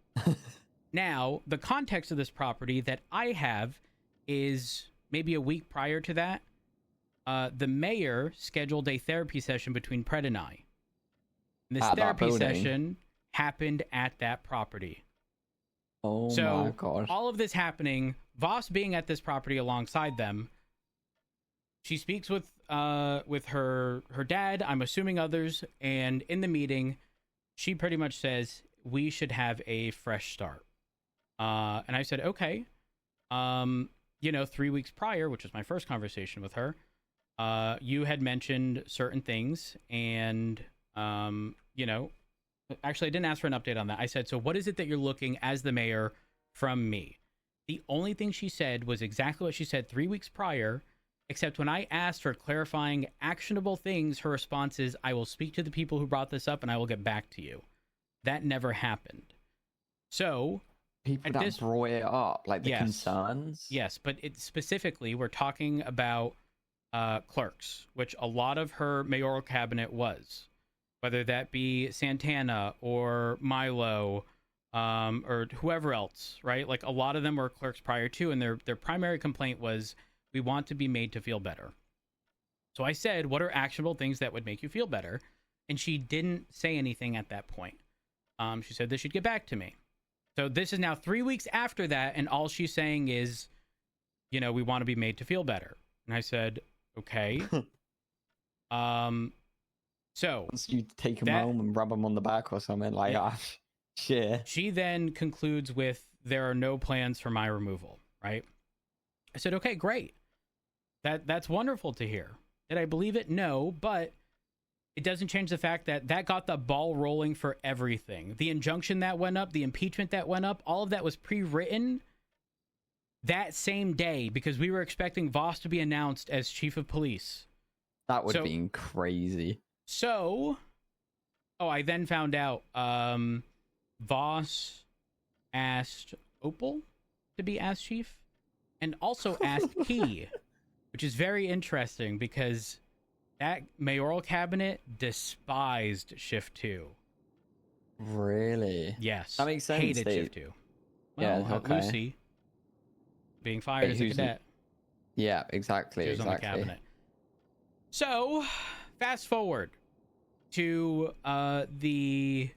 Now, the context of this property that I have is maybe a week prior to that. The mayor scheduled a therapy session between Pred and I. And this therapy session happened at that property. Oh so my gosh. All of this happening, Voss being at this property alongside them, she speaks with her dad, I'm assuming others, and in the meeting, she pretty much says, we should have a fresh start. And I said, okay. 3 weeks prior, which was my first conversation with her, you had mentioned certain things, and actually I didn't ask for an update on that. I said, so what is it that you're looking as the mayor from me? The only thing she said was exactly what she said 3 weeks prior, except when I asked for clarifying actionable things, her response is, I will speak to the people who brought this up and I will get back to you. That never happened. So people that brought it up, like the concerns. Yes, but specifically, we're talking about clerks, which a lot of her mayoral cabinet was, whether that be Santana or Milo, or whoever else, right? Like a lot of them were clerks prior to, and their primary complaint was, we want to be made to feel better. So I said, what are actionable things that would make you feel better? And she didn't say anything at that point. She said that she'd get back to me. So this is now 3 weeks after that, and all she's saying is, we want to be made to feel better. And I said, okay. So once you take him home and rub him on the back or something, like, shit. She then concludes with, there are no plans for my removal, right? I said, okay, great. That's wonderful to hear. Did I believe it? No, but it doesn't change the fact that got the ball rolling for everything. The injunction that went up, the impeachment that went up, all of that was pre-written that same day because we were expecting Voss to be announced as chief of police. That would have been crazy. So, I then found out Voss asked Opal to be as chief and also asked Key, which is very interesting because that mayoral cabinet despised Shift 2. Really? Yes. That makes sense. Hated Shift 2. Well, yeah, okay. Lucy being fired as a cadet. Yeah, exactly. She was on the cabinet. So, fast forward to the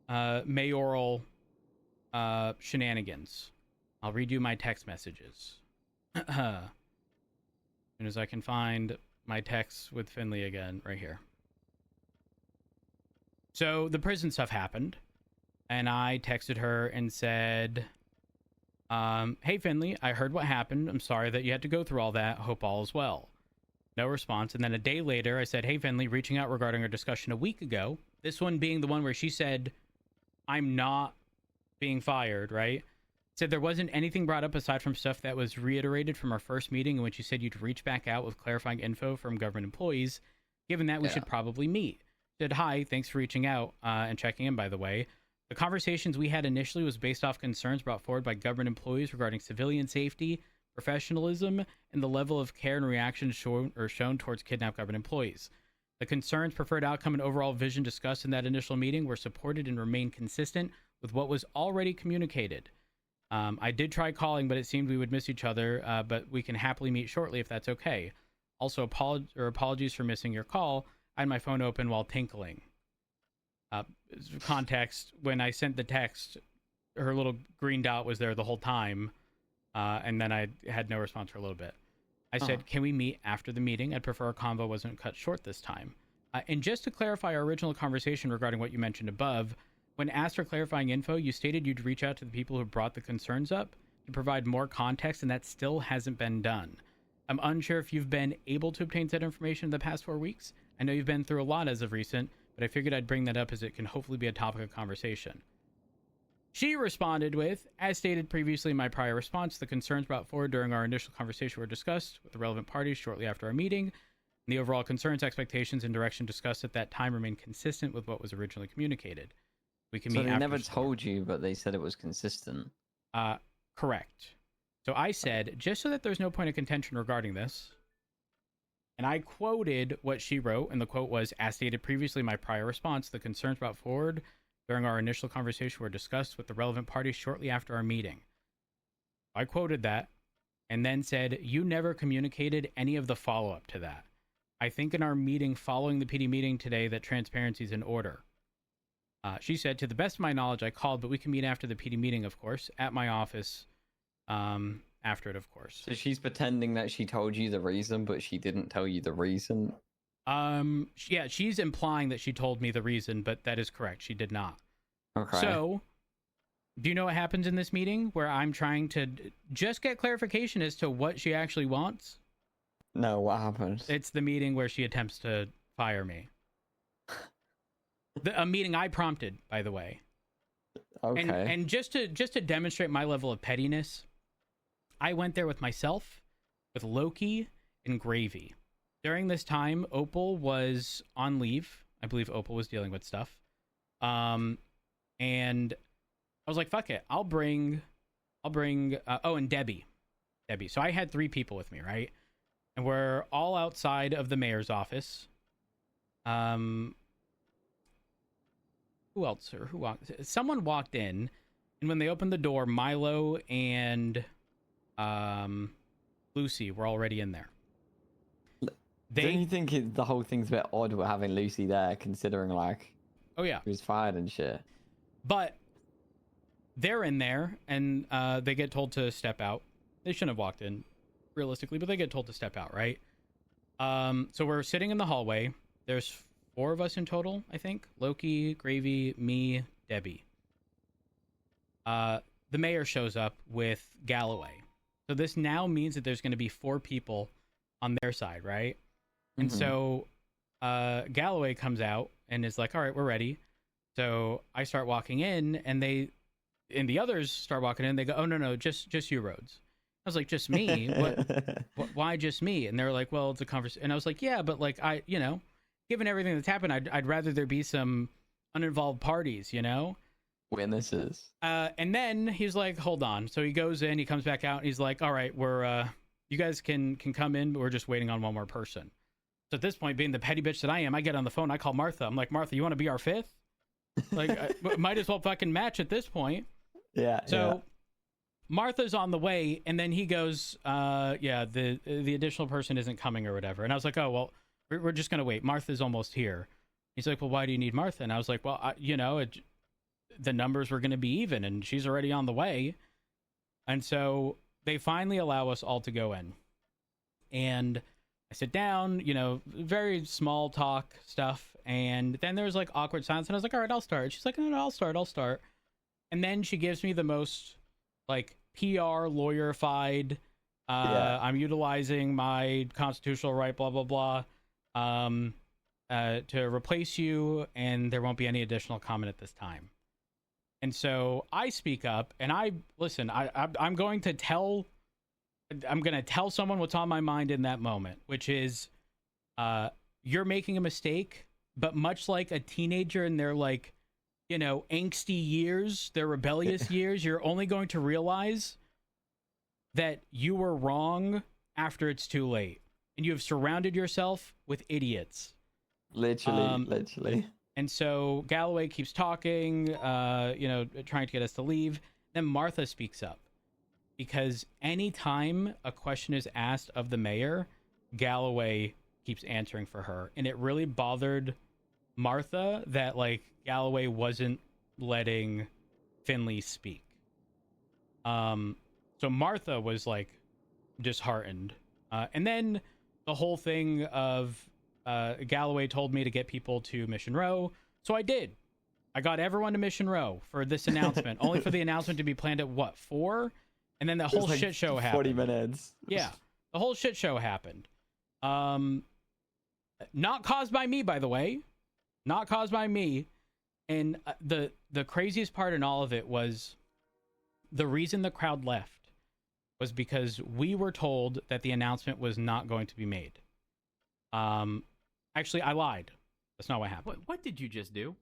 mayoral shenanigans. I'll read you my text messages. As soon as I can find my texts with Finley again, right here. So the prison stuff happened, and I texted her and said, hey Finley, I heard what happened. I'm sorry that you had to go through all that. Hope all is well. No response. And then a day later, I said, hey Finley, reaching out regarding our discussion a week ago. This one being the one where she said, I'm not being fired, right? Said there wasn't anything brought up aside from stuff that was reiterated from our first meeting in which you said you'd reach back out with clarifying info from government employees. Given that, we should probably meet. Said, hi, thanks for reaching out and checking in, by the way. The conversations we had initially was based off concerns brought forward by government employees regarding civilian safety, professionalism, and the level of care and reaction shown towards kidnapped government employees. The concerns, preferred outcome, and overall vision discussed in that initial meeting were supported and remained consistent with what was already communicated. I did try calling, but it seemed we would miss each other, but we can happily meet shortly if that's okay. Also, apologies for missing your call. I had my phone open while tinkling. Context, when I sent the text, her little green dot was there the whole time, and then I had no response for a little bit. I said, can we meet after the meeting? I'd prefer our convo wasn't cut short this time. And just to clarify our original conversation regarding what you mentioned above, when asked for clarifying info, you stated you'd reach out to the people who brought the concerns up to provide more context, and that still hasn't been done. I'm unsure if you've been able to obtain said information in the past 4 weeks. I know you've been through a lot as of recent, but I figured I'd bring that up as it can hopefully be a topic of conversation. She responded with, as stated previously in my prior response, the concerns brought forward during our initial conversation were discussed with the relevant parties shortly after our meeting, and the overall concerns, expectations, and direction discussed at that time remain consistent with what was originally communicated. We can so meet they after never school. told you, but they said it was consistent. Correct. So I said, just so that there's no point of contention regarding this, and I quoted what she wrote, and the quote was, as stated previously in my prior response, the concerns brought forward during our initial conversation were discussed with the relevant parties shortly after our meeting. I quoted that, and then said, you never communicated any of the follow-up to that. I think in our meeting following the PD meeting today that transparency is in order. She said, to the best of my knowledge, I called, but we can meet after the PD meeting, of course, at my office after it, of course. So she's pretending that she told you the reason, but she didn't tell you the reason? Yeah, she's implying that she told me the reason, but that is correct. She did not. Okay. So, do you know what happens in this meeting where I'm trying to just get clarification as to what she actually wants? No, what happens? It's the meeting where she attempts to fire me. A meeting I prompted, by the way. Okay. And just to demonstrate my level of pettiness, I went there with myself, with Loki, and Gravy. During this time, Opal was on leave. I believe Opal was dealing with stuff. And I was like, fuck it. I'll bring and Debbie. So I had 3 people with me, right? And we're all outside of the mayor's office. Who else? Or who walked? Someone walked in, and when they opened the door, Milo and Lucy were already in there. Don't you think the whole thing's a bit odd with having Lucy there, considering like, oh yeah, he was fired and shit? But they're in there, and they get told to step out. They shouldn't have walked in, realistically, but they get told to step out, right? So we're sitting in the hallway. There's 4 of us in total, I think. Loki, Gravy, me, Debbie. The mayor shows up with Galloway. So this now means that there's going to be 4 people on their side, right? And so Galloway comes out and is like, all right, we're ready. So I start walking in, and the others start walking in. They go, oh, no, just you, Rhodes. I was like, just me? Why just me? And they're like, well, it's a conversation. And I was like, yeah, but like, given everything that's happened, I'd rather there be some uninvolved parties, Witnesses. And then he's like, hold on. So he goes in, he comes back out, and he's like, all right, you guys can come in, but we're just waiting on one more person. So at this point, being the petty bitch that I am, I get on the phone, I call Martha. I'm like, Martha, you want to be our 5th? Like, might as well fucking match at this point. Yeah. So Martha's on the way, and then he goes, the additional person isn't coming or whatever. And I was like, oh, well, we're just going to wait. Martha's almost here. He's like, well, why do you need Martha? And I was like, well, the numbers were going to be even, and she's already on the way. And so they finally allow us all to go in. And I sit down, you know, very small talk stuff. And then there's like awkward silence. And I was like, all right, I'll start. She's like, no, I'll start. And then she gives me the most like PR lawyer-fied, I'm utilizing my constitutional right, blah, blah, blah, to replace you, and there won't be any additional comment at this time. And so I speak up, and I'm going to tell someone what's on my mind in that moment, which is, you're making a mistake, but much like a teenager in their, like, you know, angsty years, their rebellious years, you're only going to realize that you were wrong after it's too late. And you have surrounded yourself with idiots. Literally. And so Galloway keeps talking, you know, trying to get us to leave. Then Martha speaks up. Because anytime a question is asked of the mayor, Galloway keeps answering for her. And it really bothered Martha that, like, Galloway wasn't letting Finley speak. So Martha was, like, disheartened. And then the whole thing of Galloway told me to get people to Mission Row. So I did. I got everyone to Mission Row for this announcement, only for the announcement to be planned at, what, 4? And then the whole like shit show happened. 40 minutes. Yeah. The whole shit show happened. Not caused by me, by the way. Not caused by me. And the craziest part in all of it was the reason the crowd left was because we were told that the announcement was not going to be made. Actually, I lied. That's not what happened. What did you just do?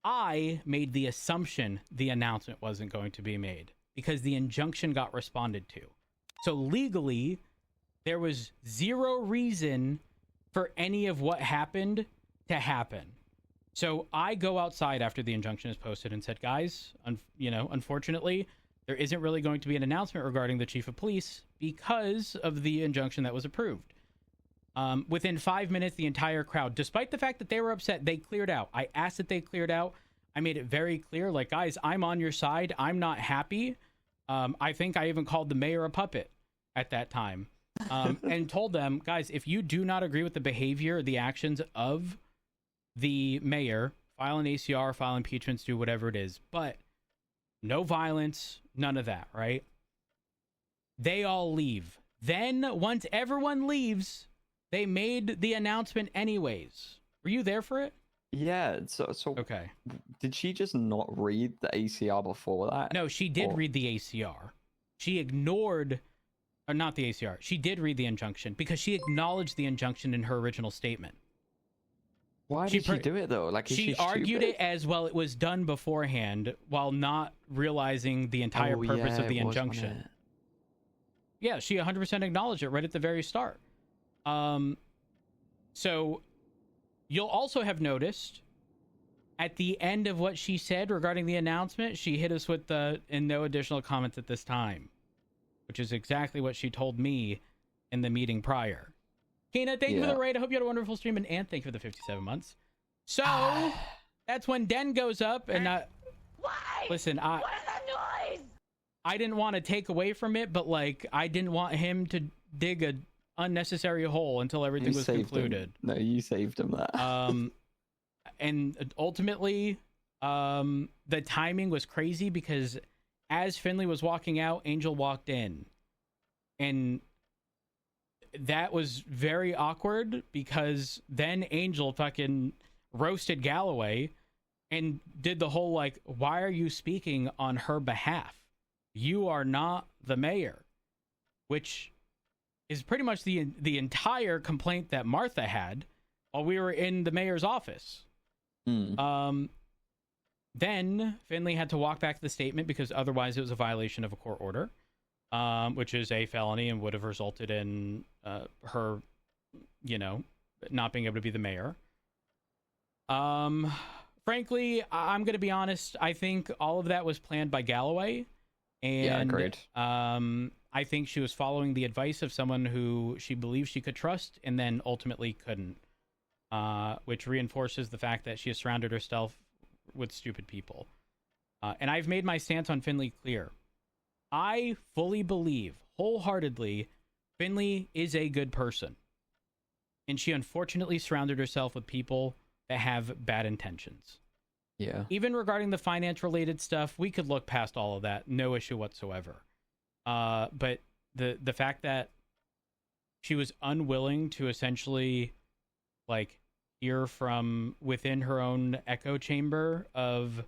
I made the assumption the announcement wasn't going to be made because the injunction got responded to. So legally, there was zero reason for any of what happened to happen. So I go outside after the injunction is posted and said, guys, unfortunately, there isn't really going to be an announcement regarding the chief of police because of the injunction that was approved. Within 5 minutes, the entire crowd, despite the fact that they were upset, they cleared out. I asked that they cleared out. I made it very clear, like, guys, I'm on your side. I'm not happy. I think I even called the mayor a puppet at that time, and told them, guys, if you do not agree with the behavior, the actions of the mayor, file an ACR, file impeachments, do whatever it is, but no violence, none of that, right? They all leave. Then, once everyone leaves, they made the announcement anyways. Were you there for it? Yeah, so Okay. Did she just not read the ACR before that? No, she did read the ACR. She ignored, or not the ACR. She did read the injunction because she acknowledged the injunction in her original statement. Why did she do it though? Like, is she argued it as, well, it was done beforehand while not realizing the entire purpose of the injunction. Yeah, she 100% acknowledged it right at the very start. So you'll also have noticed at the end of what she said regarding the announcement, she hit us with the "and no additional comments at this time," which is exactly what she told me in the meeting prior. Kena, thank you for the raid. I hope you had a wonderful stream, and thank you for the 57 months. So that's when Den goes up, and Why? listen, What is that noise? I didn't want to take away from it, but, like, I didn't want him to dig a unnecessary hole until everything was concluded. No, you saved him that. And ultimately, the timing was crazy because as Finley was walking out, Angel walked in, and that was very awkward because then Angel fucking roasted Galloway and did the whole, like, why are you speaking on her behalf? You are not the mayor, which is pretty much the entire complaint that Martha had while we were in the mayor's office. Then Finley had to walk back the statement because otherwise it was a violation of a court order, which is a felony and would have resulted in her, not being able to be the mayor. Frankly, I'm going to be honest. I think all of that was planned by Galloway. And yeah, agreed. I think she was following the advice of someone who she believed she could trust and then ultimately couldn't, which reinforces the fact that she has surrounded herself with stupid people. And I've made my stance on Finley clear. I fully believe, wholeheartedly, Finley is a good person. And she unfortunately surrounded herself with people that have bad intentions. Yeah. Even regarding the finance-related stuff, we could look past all of that. No issue whatsoever. But the fact that she was unwilling to essentially, like, hear from within her own echo chamber of,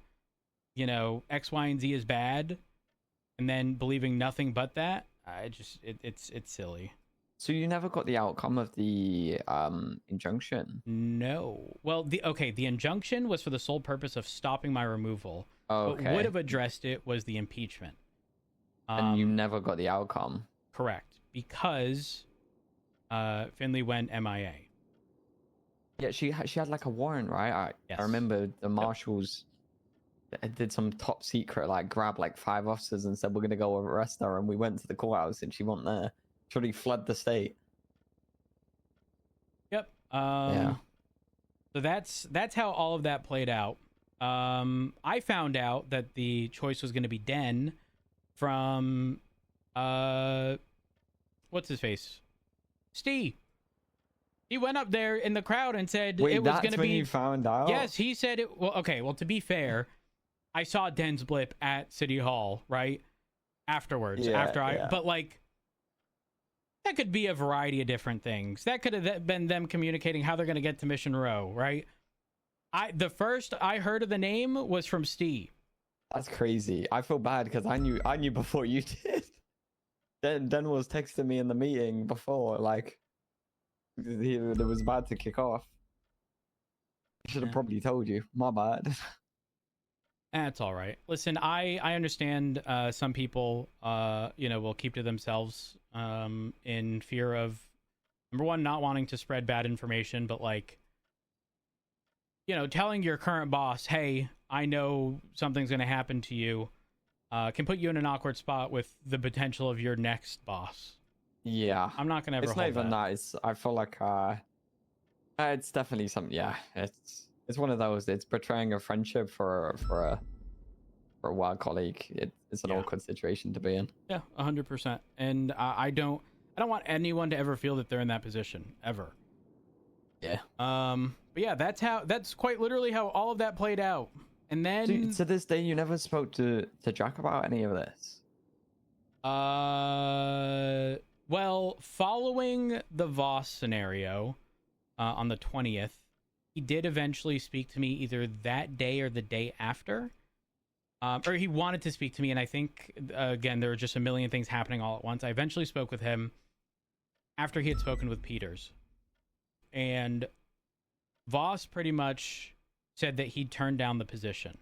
you know, X, Y, and Z is bad, and then believing nothing but that, it's silly. So you never got the outcome of the injunction? No. Well, the injunction was for the sole purpose of stopping my removal. Oh, What okay. would have addressed it was the impeachment. And you never got the outcome? Correct. Because Finley went MIA. Yeah, she had like a warrant, right? Yes. I remember the marshals did some top secret, like grab like 5 officers and said, we're going to go arrest her. And we went to the courthouse and she wasn't there. She fled the state. Yep. Yeah. So that's how all of that played out. I found out that the choice was going to be Den from what's his face? Steve. He went up there in the crowd and said Wait, it was that's going to when be. you found out? Yes, he said it. Well, okay. Well, to be fair, I saw Den's blip at City Hall right afterwards. Yeah. But like, that could be a variety of different things. That could have been them communicating how they're going to get to Mission Row, right? The first I heard of the name was from Steve. That's crazy. I feel bad because I knew before you did. Den was texting me in the meeting before, like, it was about to kick off. I should have probably told you. My bad. That's all right. Listen, I understand some people, will keep to themselves in fear of, number one, not wanting to spread bad information, but like, telling your current boss, hey, I know something's going to happen to you, can put you in an awkward spot with the potential of your next boss. Yeah. I'm not going to ever It's not even that. I feel like it's definitely something. Yeah, it's one of those. It's betraying a friendship for a wild colleague. It's an awkward situation to be in. Yeah, 100%. And I don't want anyone to ever feel that they're in that position ever. Yeah. But yeah, that's quite literally how all of that played out. And then To this day, you never spoke to Jack about any of this. Well, following the Voss scenario on the 20th, he did eventually speak to me either that day or the day after. Or he wanted to speak to me, and I think, again, there were just a million things happening all at once. I eventually spoke with him after he had spoken with Peters. And Voss pretty much said that he'd turned down the position.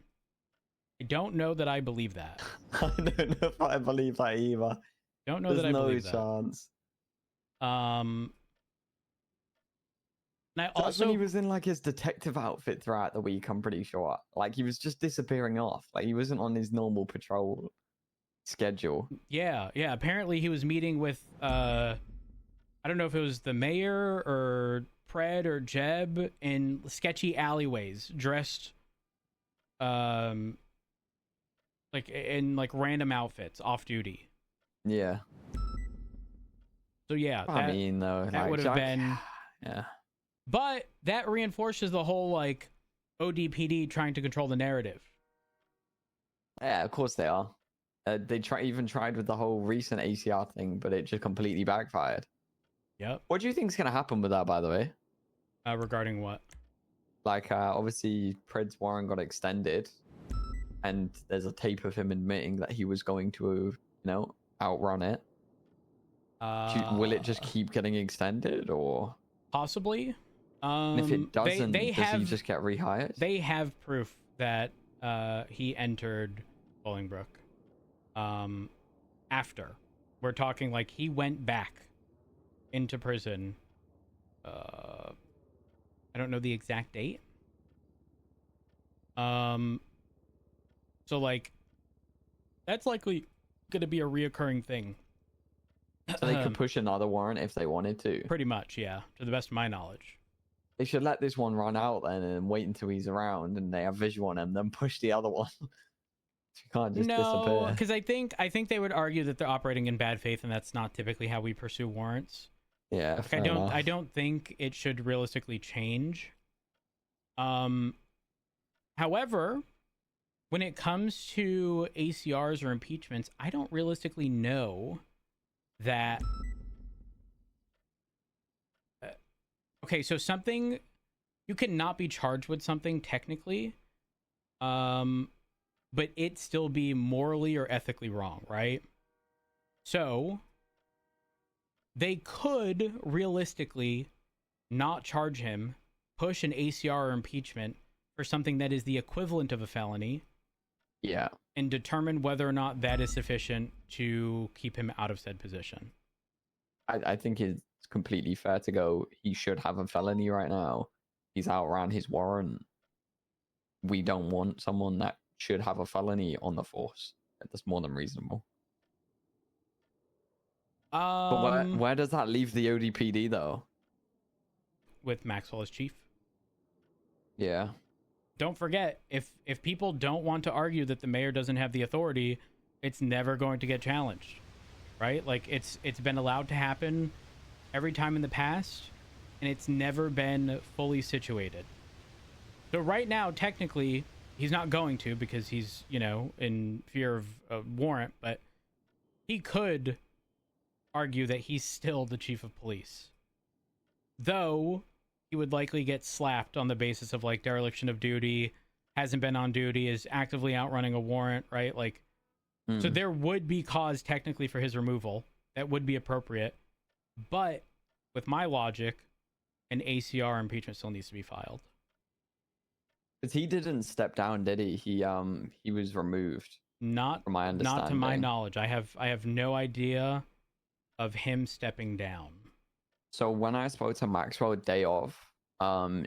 I don't know that I believe that. I don't know if I believe that either. Don't know that I believe that. There's no chance. And I That's also when he was in like his detective outfit throughout the week, I'm pretty sure. Like he was just disappearing off. Like he wasn't on his normal patrol schedule. Yeah. Apparently he was meeting with I don't know if it was the mayor or Pred or Jeb in sketchy alleyways, dressed like in like random outfits, off duty. Yeah. So yeah, I mean though, that like, would have been yeah. But that reinforces the whole like ODPD trying to control the narrative. Yeah, of course they are. They even tried with the whole recent ACR thing, but it just completely backfired. Yep. What do you think is going to happen with that, by the way? Regarding what? Like, obviously, Pred's warrant got extended, and there's a tape of him admitting that he was going to, outrun it. Will it just keep getting extended, or possibly? And if it doesn't, does he just get rehired? They have proof that he entered Bolingbroke. After we're talking, like he went back into prison. I don't know the exact date. So like, that's likely going to be a reoccurring thing. So they could push another warrant if they wanted to. Pretty much, yeah. To the best of my knowledge. They should let this one run out then and wait until he's around and they have visual on him, then push the other one. You can't just No, disappear. because I think they would argue that they're operating in bad faith, and that's not typically how we pursue warrants. Yeah, Like, fair enough. I don't think it should realistically change. However, when it comes to ACRs or impeachments, I don't realistically know that. Okay, so something you cannot be charged with something technically, but it still be morally or ethically wrong, right? So they could realistically not charge him, push an ACR or impeachment for something that is the equivalent of a felony, Yeah. and determine whether or not that is sufficient to keep him out of said position. I think it's completely fair to go, he should have a felony right now. He's outran his warrant. We don't want someone that should have a felony on the force. That's more than reasonable. But where does that leave the ODPD though? With Maxwell as chief. Yeah. Don't forget, if people don't want to argue that the mayor doesn't have the authority, it's never going to get challenged, right? Like it's been allowed to happen every time in the past, and it's never been fully situated. So right now, technically, he's not going to because he's, in fear of a warrant, but he could argue that he's still the chief of police. Though he would likely get slapped on the basis of like dereliction of duty, hasn't been on duty, is actively outrunning a warrant, right? Like, so there would be cause technically for his removal. That would be appropriate. But with my logic, an ACR impeachment still needs to be filed. Because he didn't step down, did he? He was removed. Not from my understanding. Not to my knowledge. I have no idea of him stepping down. So when I spoke to Maxwell day of,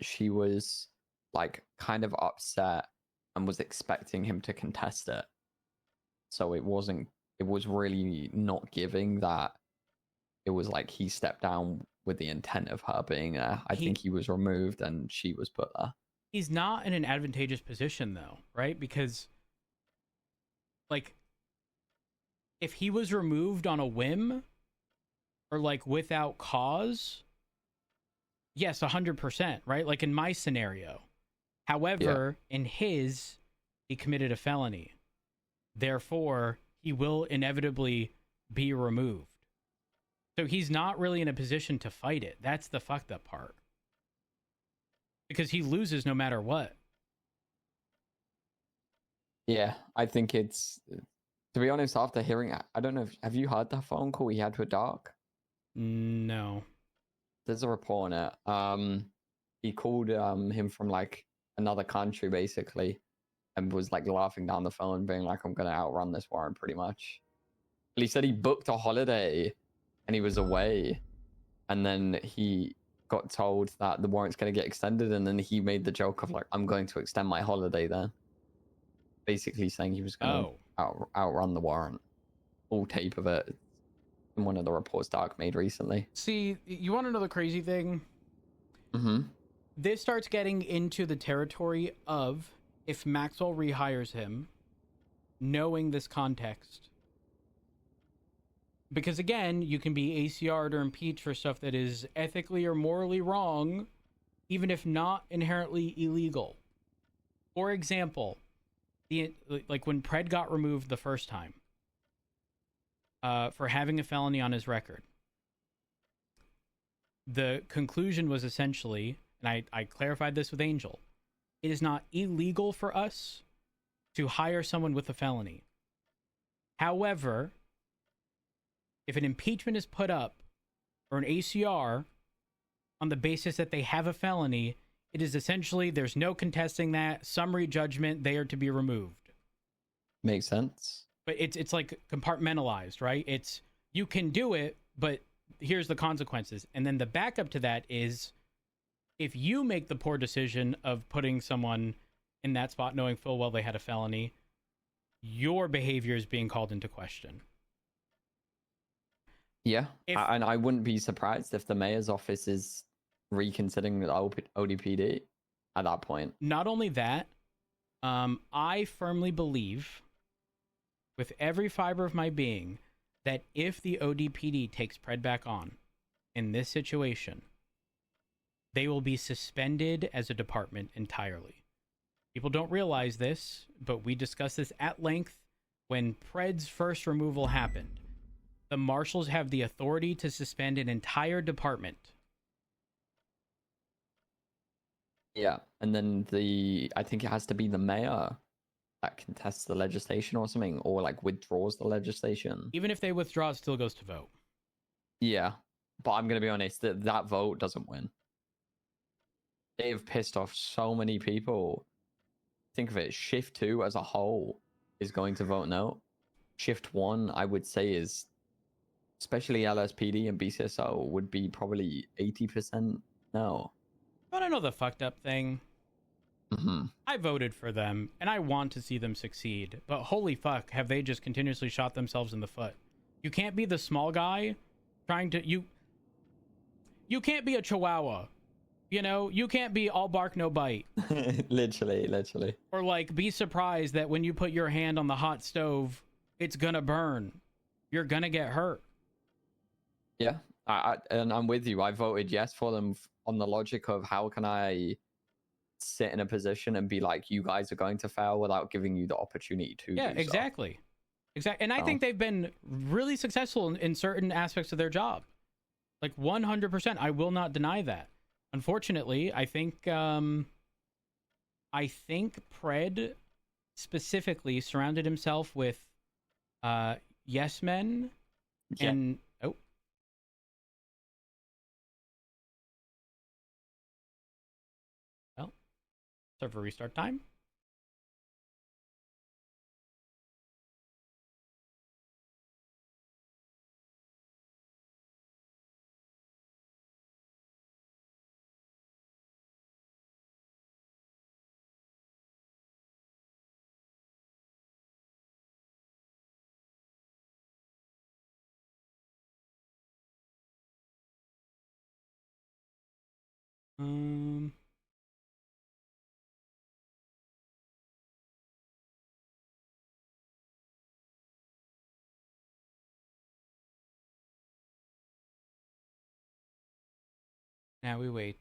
she was like kind of upset and was expecting him to contest it. So it was really not giving that. It was like he stepped down with the intent of her being there. I think he was removed and she was put there. He's not in an advantageous position though, right? Because like if he was removed on a whim or like without cause, yes, 100%, right? Like in my scenario. However, in his, he committed a felony. Therefore, he will inevitably be removed. So he's not really in a position to fight it. That's the fucked up part. Because he loses no matter what. Yeah, I think it's, to be honest, after hearing, I don't know, have you heard that phone call he had with Dark? No. There's a report on it. He called him from like another country basically, and was like laughing down the phone, being like, "I'm gonna outrun this warrant," pretty much. But he said he booked a holiday, and he was away, and then he got told that the warrant's gonna get extended, and then he made the joke of like, "I'm going to extend my holiday then," basically saying he was gonna outrun the warrant. All tape of it. In one of the reports Dark made recently. See, you want to know the crazy thing? Mm-hmm. This starts getting into the territory of if Maxwell rehires him, knowing this context. Because again, you can be ACR'd or impeached for stuff that is ethically or morally wrong, even if not inherently illegal. For example, like when Pred got removed the first time, for having a felony on his record. The conclusion was essentially, and I clarified this with Angel, it is not illegal for us to hire someone with a felony. However, if an impeachment is put up or an ACR on the basis that they have a felony, it is essentially, there's no contesting that, summary judgment, they are to be removed. Makes sense. But it's like compartmentalized, right? It's, you can do it, but here's the consequences. And then the backup to that is, if you make the poor decision of putting someone in that spot knowing full well they had a felony, your behavior is being called into question. Yeah, and I wouldn't be surprised if the mayor's office is reconsidering the ODPD at that point. Not only that, I firmly believe with every fiber of my being that if the ODPD takes Pred back on in this situation, they will be suspended as a department entirely. People don't realize this, but we discussed this at length when Pred's first removal happened. The marshals have the authority to suspend an entire department. Yeah, and then I think it has to be the mayor that contests the legislation or something, or like withdraws the legislation. Even if they withdraw, it still goes to vote. Yeah, but I'm gonna be honest, that vote doesn't win. They've pissed off so many people. Think of it, Shift 2 as a whole is going to vote no. Shift 1, I would say, is, especially LSPD and BCSO, would be probably 80% no. I don't know the fucked up thing. Mm-hmm. I voted for them, and I want to see them succeed, but holy fuck, have they just continuously shot themselves in the foot. You can't be the small guy trying to... You can't be a chihuahua. You know, you can't be all bark, no bite. Literally. Or, like, be surprised that when you put your hand on the hot stove, it's gonna burn. You're gonna get hurt. Yeah, and I'm with you. I voted yes for them on the logic of how can I sit in a position and be like, you guys are going to fail without giving you the opportunity to Yeah, do exactly. Exactly. And I think they've been really successful in certain aspects of their job. Like 100%. I will not deny that. Unfortunately, I think Pred specifically surrounded himself with yes men and server restart time. Now we wait.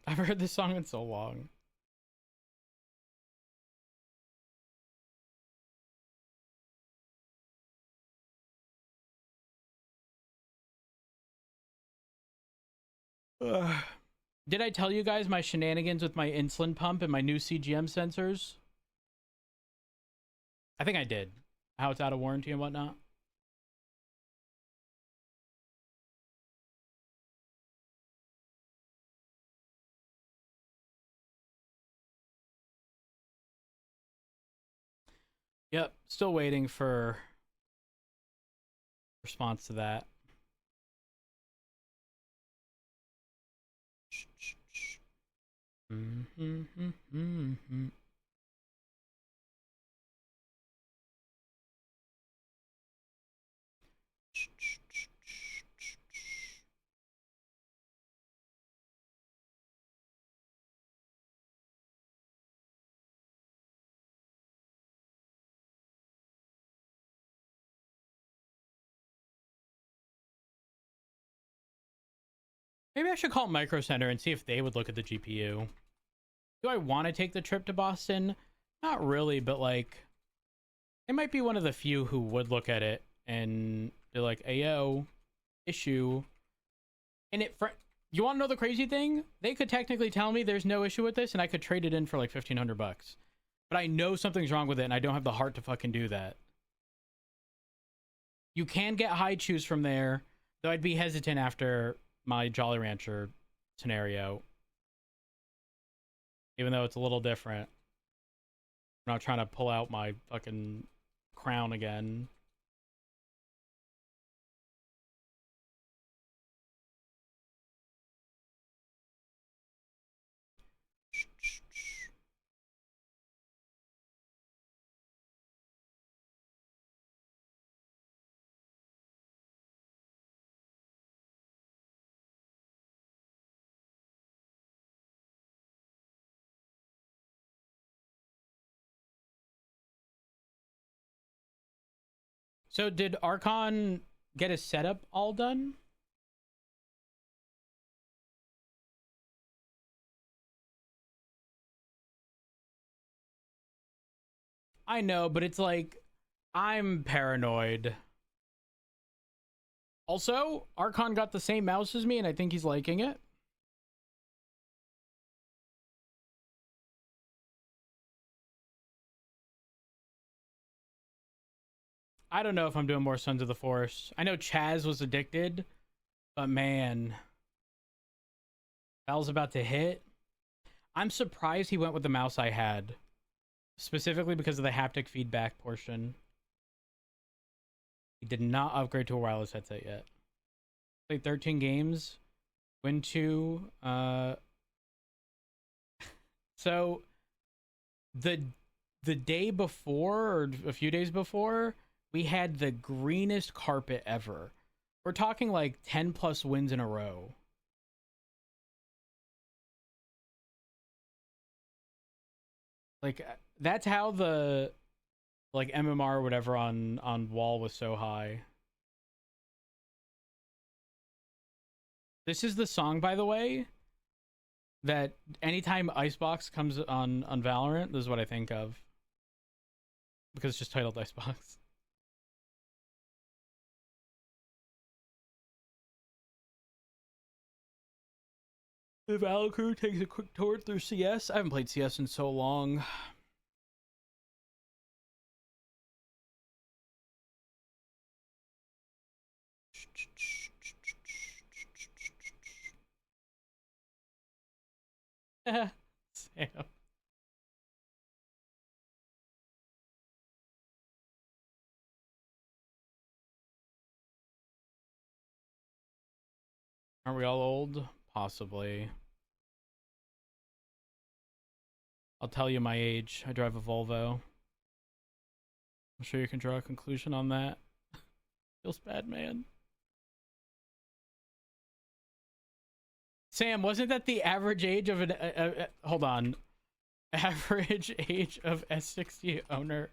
I've heard this song in so long. Did I tell you guys my shenanigans with my insulin pump and my new CGM sensors? I think I did. How it's out of warranty and whatnot. Yep, still waiting for response to that. Maybe I should call Micro Center and see if they would look at the GPU. Do I want to take the trip to Boston? Not really, but like, it might be one of the few who would look at it and be like, "Ayo, issue." And you want to know the crazy thing? They could technically tell me there's no issue with this, and I could trade it in for like $1,500. But I know something's wrong with it, and I don't have the heart to fucking do that. You can get high chews from there, though I'd be hesitant after my Jolly Rancher scenario. Even though it's a little different. I'm not trying to pull out my fucking crown again. So did Archon get his setup all done? I know, but it's like, I'm paranoid. Also, Archon got the same mouse as me, and I think he's liking it. I don't know if I'm doing more Sons of the Forest. I know Chaz was addicted, but man, Val's about to hit. I'm surprised he went with the mouse I had, specifically because of the haptic feedback portion. He did not upgrade to a wireless headset yet. Played 13 games, win 2. So the day before, or a few days before, we had the greenest carpet ever. We're talking like 10 plus wins in a row. Like, that's how the like MMR or whatever on wall was so high. This is the song, by the way, that anytime Icebox comes on Valorant, this is what I think of. Because it's just titled Icebox. The Valor crew takes a quick tour through CS. I haven't played CS in so long. Sam. Aren't we all old? Possibly. I'll tell you my age. I drive a Volvo. I'm sure you can draw a conclusion on that. Feels bad, man. Sam, wasn't that the average age of an... hold on. Average age of S60 owner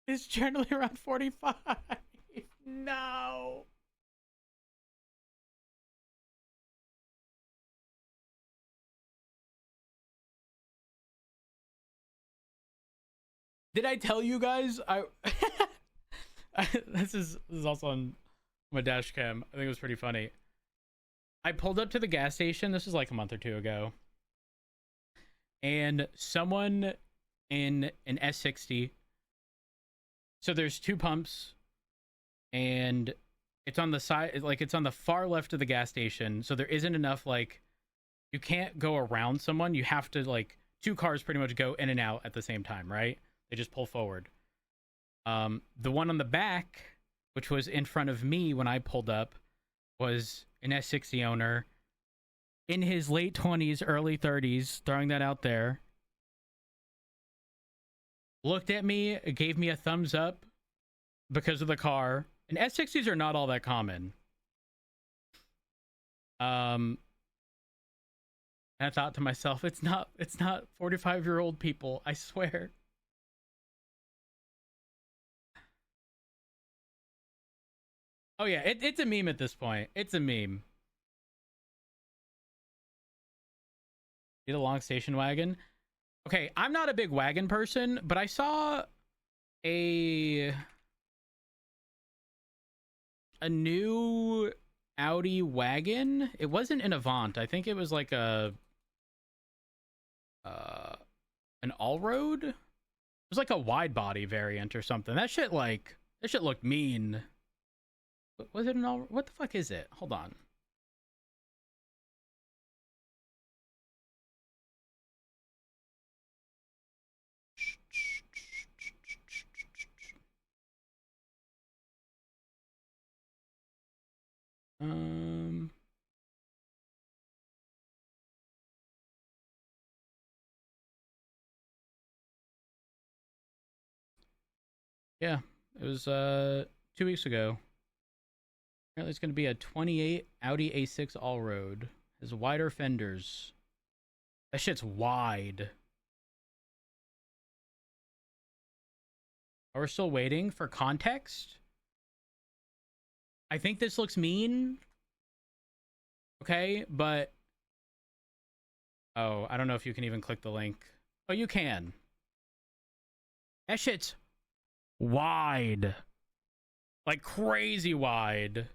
is generally around 45. No. Did I tell you guys? This is also on my dash cam. I think it was pretty funny. I pulled up to the gas station. This was like a month or two ago. And someone in an S60. So there's two pumps. And it's on the side, like it's on the far left of the gas station. So there isn't enough, like, you can't go around someone. You have to, like, two cars pretty much go in and out at the same time, right? They just pull forward. The one on the back, which was in front of me when I pulled up, was an S60 owner in his late 20s, early 30s, throwing that out there. Looked at me, gave me a thumbs up because of the car. And S60s are not all that common. And I thought to myself, it's not 45-year-old people, I swear. Oh yeah, it's a meme at this point. It's a meme. Get a long station wagon. Okay, I'm not a big wagon person, but I saw a new Audi wagon. It wasn't an Avant. I think it was like a an all-road. It was like a wide body variant or something. That shit like This shit looked mean. Was it an all? What the fuck is it? Hold on. Yeah, it was 2 weeks ago. Apparently it's going to be a 28 Audi A6 all-road. Has wider fenders. That shit's wide. We're still waiting for context. I think this looks mean. Okay, but... Oh, I don't know if you can even click the link. Oh, you can. That shit's wide. Like crazy wide.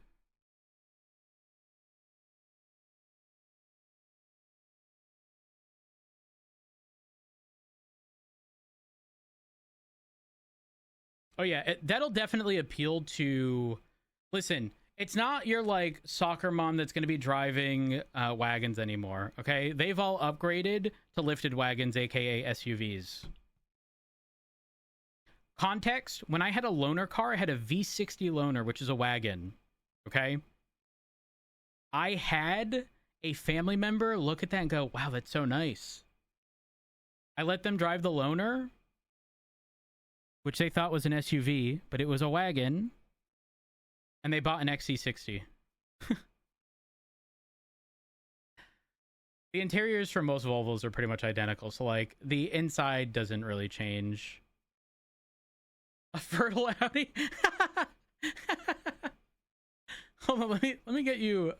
Oh yeah, that'll definitely appeal to... Listen, it's not your like soccer mom that's going to be driving wagons anymore, okay? They've all upgraded to lifted wagons, aka SUVs. Context, when I had a loaner car, I had a V60 loaner, which is a wagon, okay? I had a family member look at that and go, wow, that's so nice. I let them drive the loaner, which they thought was an SUV, but it was a wagon, and they bought an XC60. The interiors for most Volvos are pretty much identical, so like the inside doesn't really change. A fertile Audi? Hold on, let me get you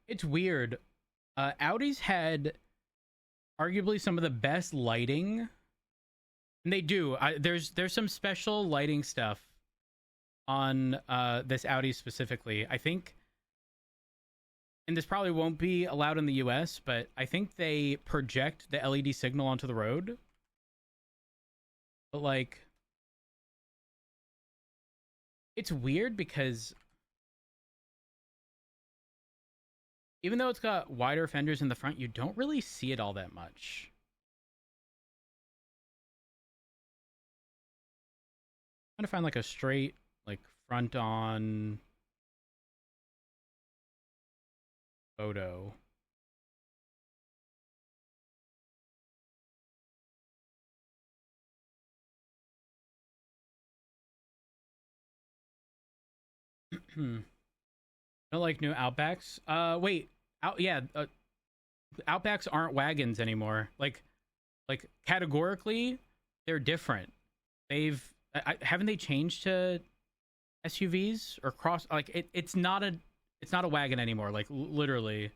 It's weird. Audi's had arguably some of the best lighting, and they do. There's some special lighting stuff on this Audi specifically. I think, and this probably won't be allowed in the US, but I think they project the LED signal onto the road. But like, it's weird because even though it's got wider fenders in the front, you don't really see it all that much. I'm trying to find like a straight, like front on photo. Don't like new Outbacks. Wait. Outbacks aren't wagons anymore. Like categorically, they're different. Haven't they changed to SUVs or cross? Like it's not a wagon anymore. Like literally.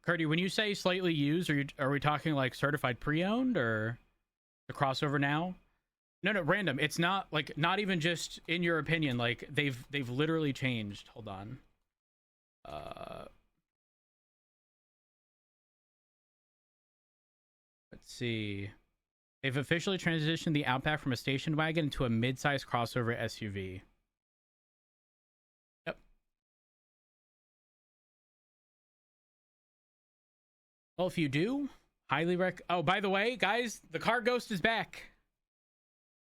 Curdy, when you say slightly used, are we talking like certified pre-owned or the crossover now? No, random. It's not like, not even just in your opinion. Like they've literally changed. Hold on. Let's see. They've officially transitioned the Outback from a station wagon into a mid-size crossover SUV. Well, if you do, highly Oh, by the way, guys, the car ghost is back.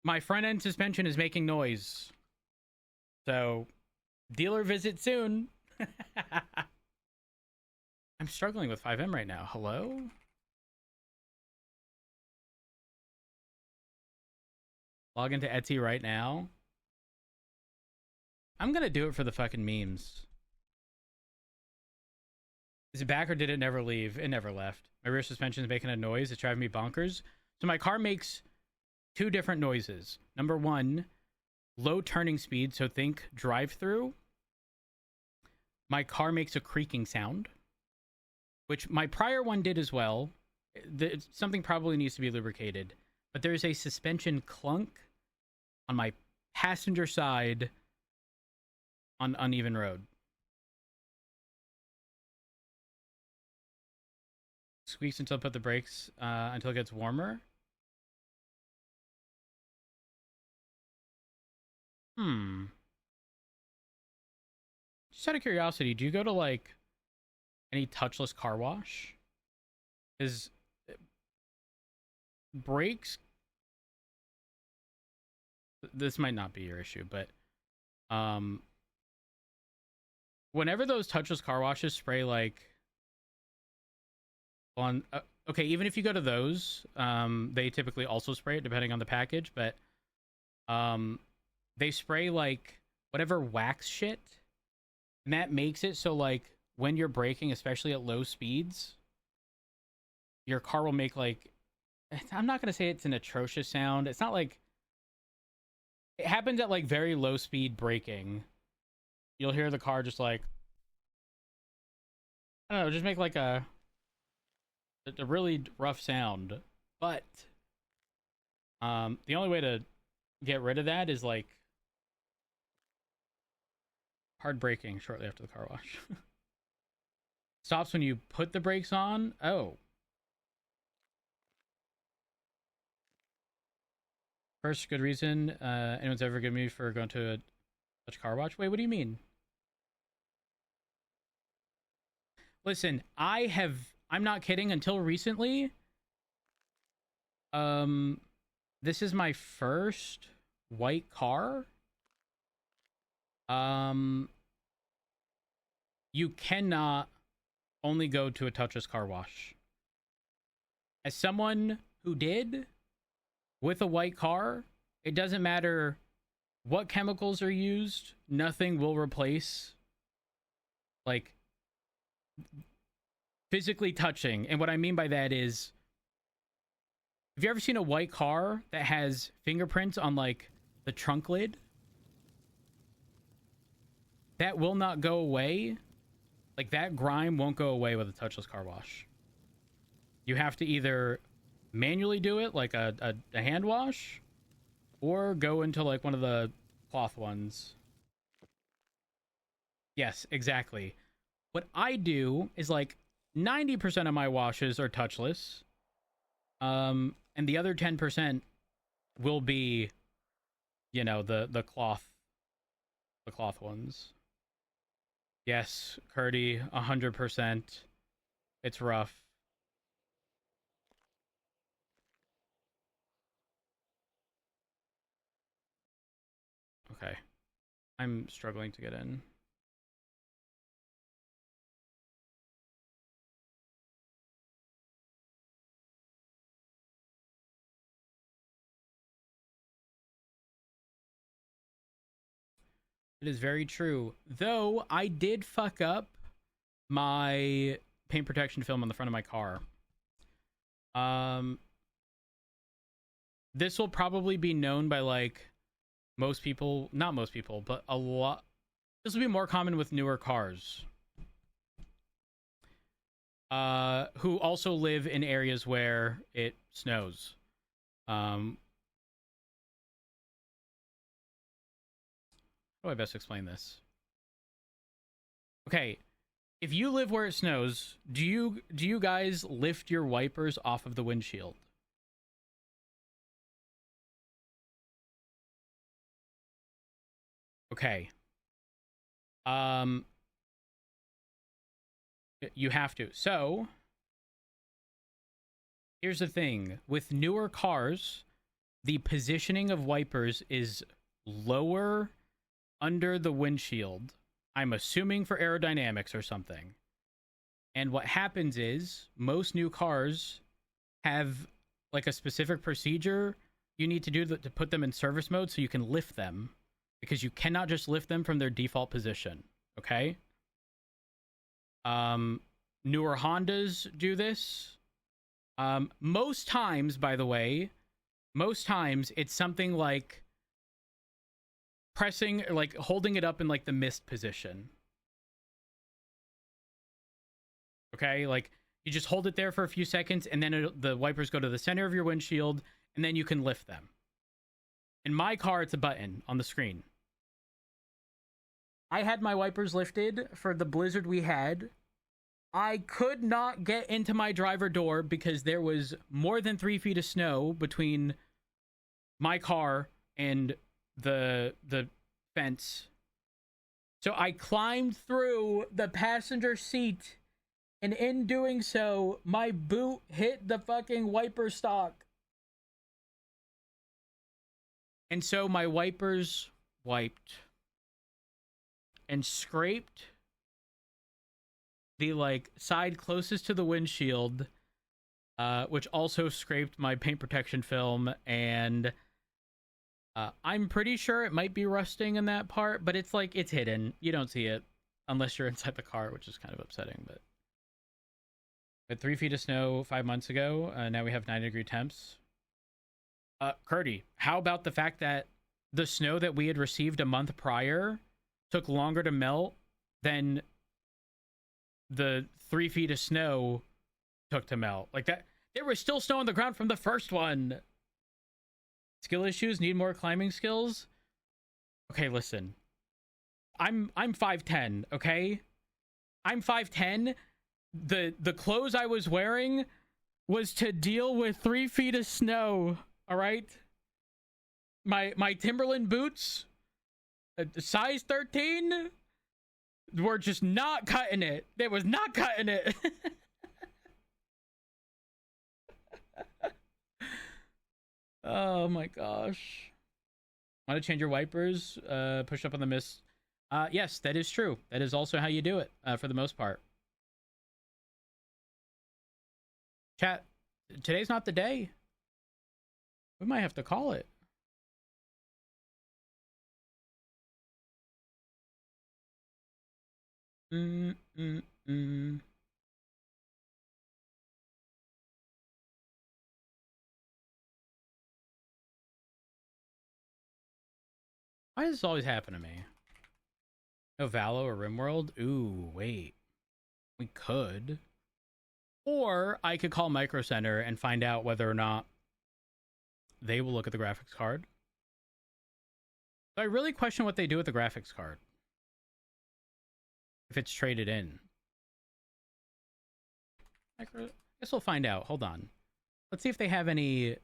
My front end suspension is making noise. So, dealer visit soon. I'm struggling with 5M right now. Hello? Log into Etsy right now. I'm gonna do it for the fucking memes. Is it back or did it never leave? It never left. My rear suspension is making a noise. It's driving me bonkers. So my car makes two different noises. Number one, low turning speed, so think drive-through. My car makes a creaking sound, which my prior one did as well. Something probably needs to be lubricated, but there's a suspension clunk on my passenger side on uneven road. Squeaks until I put the brakes until it gets warmer. Just out of curiosity, do you go to like any touchless car wash? Because brakes, this might not be your issue, but whenever those touchless car washes spray like on okay, even if you go to those, they typically also spray it depending on the package, but they spray like whatever wax shit, and that makes it so like when you're braking, especially at low speeds, your car will make like, I'm not gonna say it's an atrocious sound. It's not like, it happens at like very low speed braking. You'll hear the car just like, I don't know, just make like a really rough sound. But the only way to get rid of that is like hard braking shortly after the car wash. Stops when you put the brakes on. Oh. First good reason anyone's ever given me for going to a touch car wash. Wait, what do you mean? Listen, I'm not kidding, until recently, this is my first white car. You cannot only go to a touchless car wash. As someone who did with a white car, it doesn't matter what chemicals are used, nothing will replace like physically touching. And what I mean by that is, have you ever seen a white car that has fingerprints on like the trunk lid? That will not go away. Like that grime won't go away with a touchless car wash. You have to either manually do it like a hand wash, or go into like one of the cloth ones. Yes, exactly. What I do is like 90% of my washes are touchless. And the other 10% will be, you know, the cloth ones. Yes, Curdy, 100%. It's rough. Okay. I'm struggling to get in. It is very true. Though I did fuck up my paint protection film on the front of my car. This will probably be known by like most people, not most people, but a lot. This will be more common with newer cars. Who also live in areas where it snows. How do I best explain this? Okay, if you live where it snows, do you guys lift your wipers off of the windshield? Okay. You have to. So, here's the thing. With newer cars, the positioning of wipers is lower under the windshield. I'm assuming for aerodynamics or something. And what happens is, most new cars have like a specific procedure you need to do to put them in service mode so you can lift them. Because you cannot just lift them from their default position. Okay? Newer Hondas do this. Most times, by the way, most times it's something like pressing, like holding it up in like the mist position. Okay, like you just hold it there for a few seconds, and then the wipers go to the center of your windshield, and then you can lift them. In my car, it's a button on the screen. I had my wipers lifted for the blizzard we had. I could not get into my driver door because there was more than 3 feet of snow between my car and the fence. So I climbed through the passenger seat, and in doing so, my boot hit the fucking wiper stock. And so my wipers wiped and scraped the like side closest to the windshield, which also scraped my paint protection film, and I'm pretty sure it might be rusting in that part, but it's like it's hidden. You don't see it unless you're inside the car, which is kind of upsetting. But 3 feet of snow 5 months ago, now we have 90-degree temps. Curdy, how about the fact that the snow that we had received a month prior took longer to melt than the 3 feet of snow took to melt? Like that, there was still snow on the ground from the first one. Skill issues, need more climbing skills. Okay, listen. I'm 5'10", okay? I'm 5'10". The clothes I was wearing was to deal with 3 feet of snow, all right? My Timberland boots, size 13, were just not cutting it. They was not cutting it. Oh my gosh. Want to change your wipers? Push up on the mist. Yes, that is true. That is also how you do it, for the most part. Chat, today's not the day. We might have to call it. Why does this always happen to me? No Valo or RimWorld? Ooh, wait. We could. Or I could call Micro Center and find out whether or not they will look at the graphics card. So I really question what they do with the graphics card. If it's traded in. I guess we'll find out. Hold on. Let's see if they have any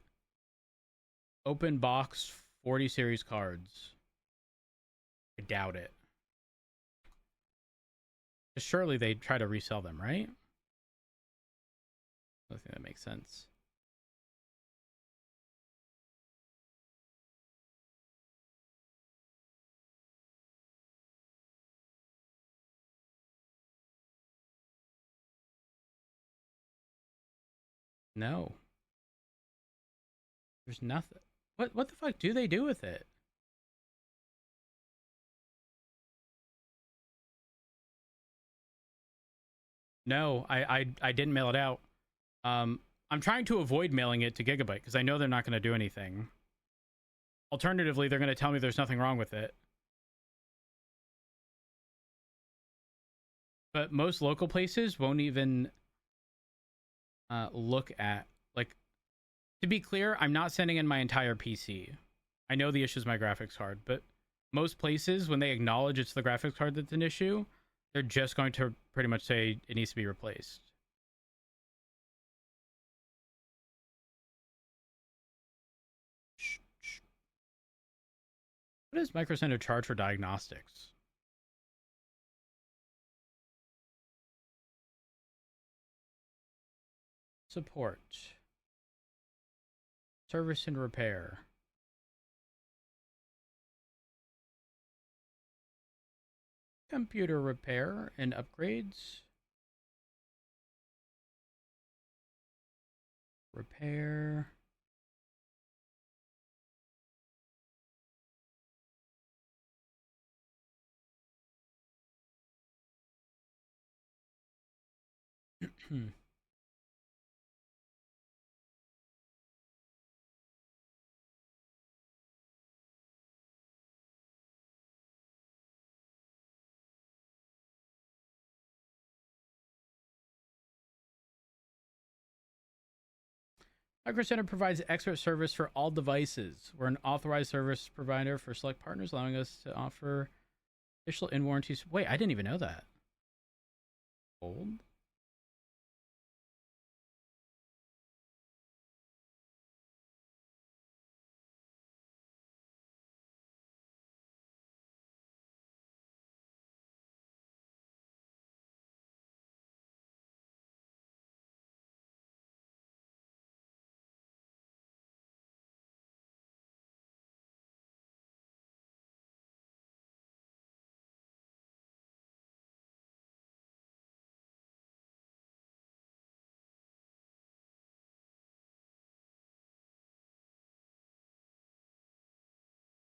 open box 40 series cards. I doubt it. Surely they'd try to resell them, right? I think that makes sense. No. There's nothing. What the fuck do they do with it? No, I didn't mail it out. I'm trying to avoid mailing it to Gigabyte because I know they're not going to do anything. Alternatively, they're going to tell me there's nothing wrong with it. But most local places won't even look at, like, to be clear, I'm not sending in my entire PC. I know the issue is my graphics card, but most places, when they acknowledge it's the graphics card that's an issue, they're just going to pretty much say it needs to be replaced. What does Micro Center charge for diagnostics? Support. Service and repair. Computer repair and upgrades. Repair. Micro Center provides expert service for all devices. We're an authorized service provider for select partners, allowing us to offer official in warranties. Wait, I didn't even know that. Old?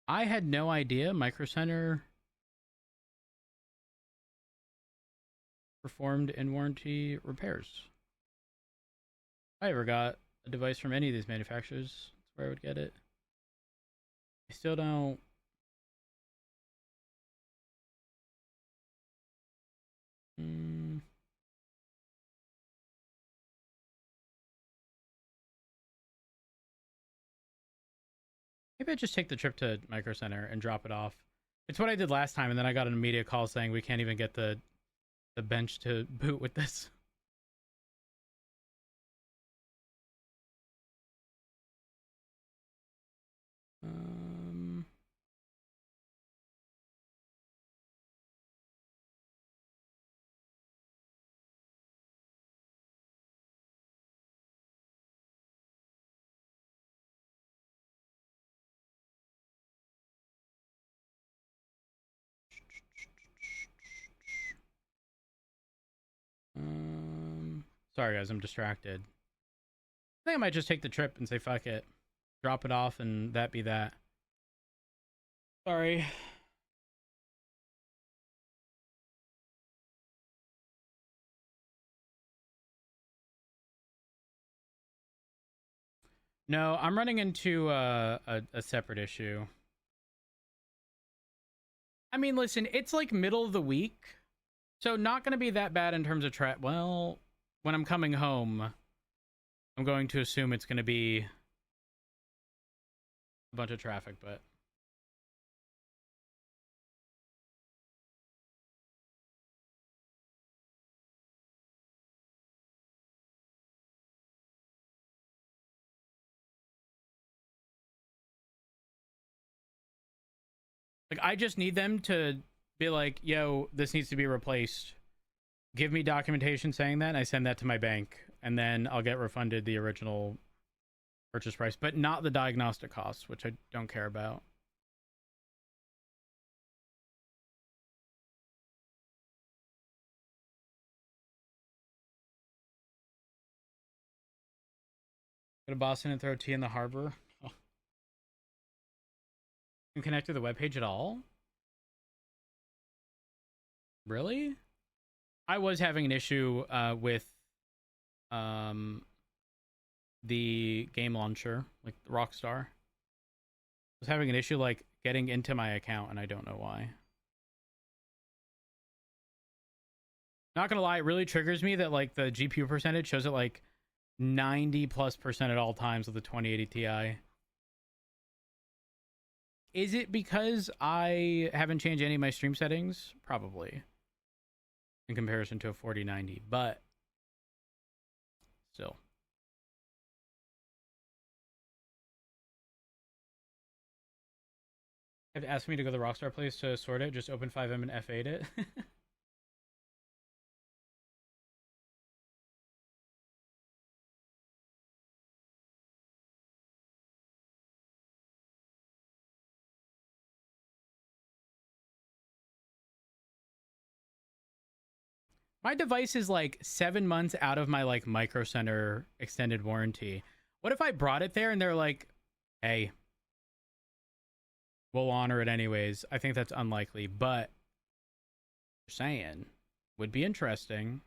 I had no idea Micro Center performed in warranty repairs. If I ever got a device from any of these manufacturers, that's where I would get it. I still don't. Maybe I just take the trip to Micro Center and drop it off. It's what I did last time, and then I got an immediate call saying we can't even get the bench to boot with this. Sorry guys, I'm distracted. I think I might just take the trip and say fuck it. Drop it off and that be that. Sorry. No, I'm running into a separate issue. I mean, listen, it's like middle of the week, so not going to be that bad in terms of well, when I'm coming home, I'm going to assume it's going to be a bunch of traffic, but like I just need them to be like, yo, this needs to be replaced. Give me documentation saying that, and I send that to my bank, and then I'll get refunded the original purchase price, but not the diagnostic costs, which I don't care about. Go to Boston and throw tea in the harbor. Oh. Can connect to the webpage at all? Really? I was having an issue with the game launcher, like Rockstar. I was having an issue like getting into my account, and I don't know why. Not gonna lie, it really triggers me that like the GPU percentage shows it like 90+% at all times with the 2080 Ti. Is it because I haven't changed any of my stream settings? Probably. In comparison to a 4090, but still. Have asked me to go to the Rockstar place to sort it, just open 5M and F8 it. My device is like 7 months out of my like Micro Center extended warranty. What if I brought it there and they're like, hey, we'll honor it anyways? I think that's unlikely, but just saying, would be interesting.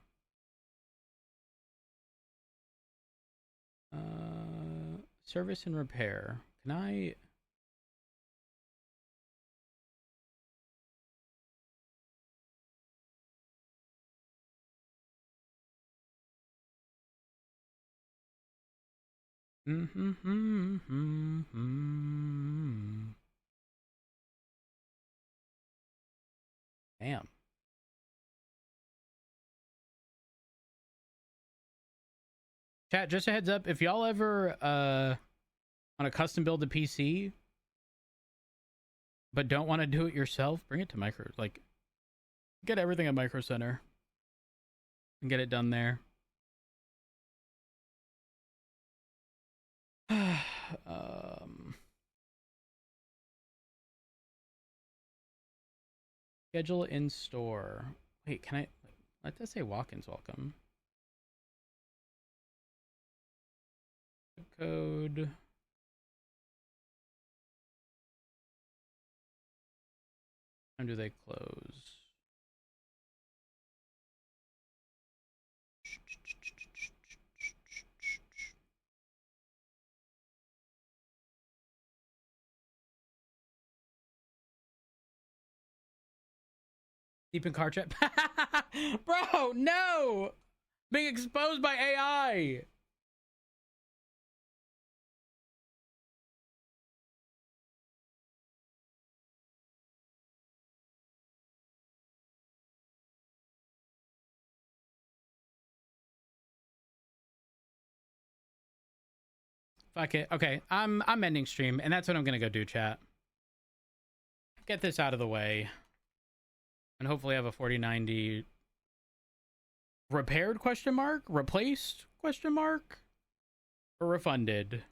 Service and repair. Can I... Damn. Chat, just a heads up, if y'all ever want to custom build a PC but don't want to do it yourself, bring it to Micro. Like, get everything at Micro Center and get it done there. Schedule in store. Wait, can I let that say walk-ins welcome? Code. When do they close? Deep in car chat. Bro, no! Being exposed by AI. Fuck it. Okay, I'm ending stream, and that's what I'm gonna go do, chat. Get this out of the way. And hopefully have a 4090 repaired question mark, replaced question mark, or refunded.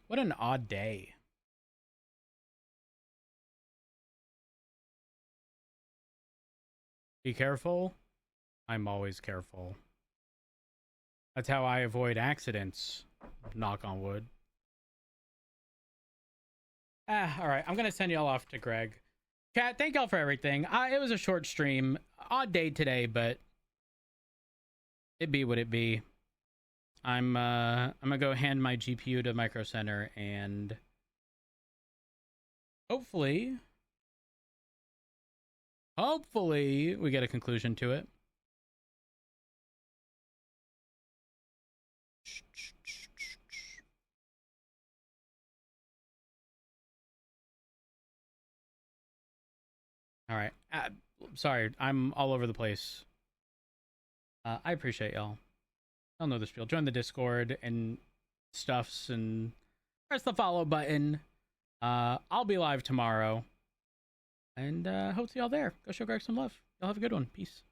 What an odd day. Be careful. I'm always careful. That's how I avoid accidents. Knock on wood. All right. I'm gonna send y'all off to Greg. Chat, thank y'all for everything. It was a short stream. Odd day today, but it be what it be. I'm gonna go hand my GPU to Micro Center and hopefully we get a conclusion to it. All right. Sorry, I'm all over the place. I appreciate y'all. Y'all know the spiel. Join the Discord and stuffs and press the follow button. I'll be live tomorrow. And hope to see y'all there. Go show Greg some love. Y'all have a good one. Peace.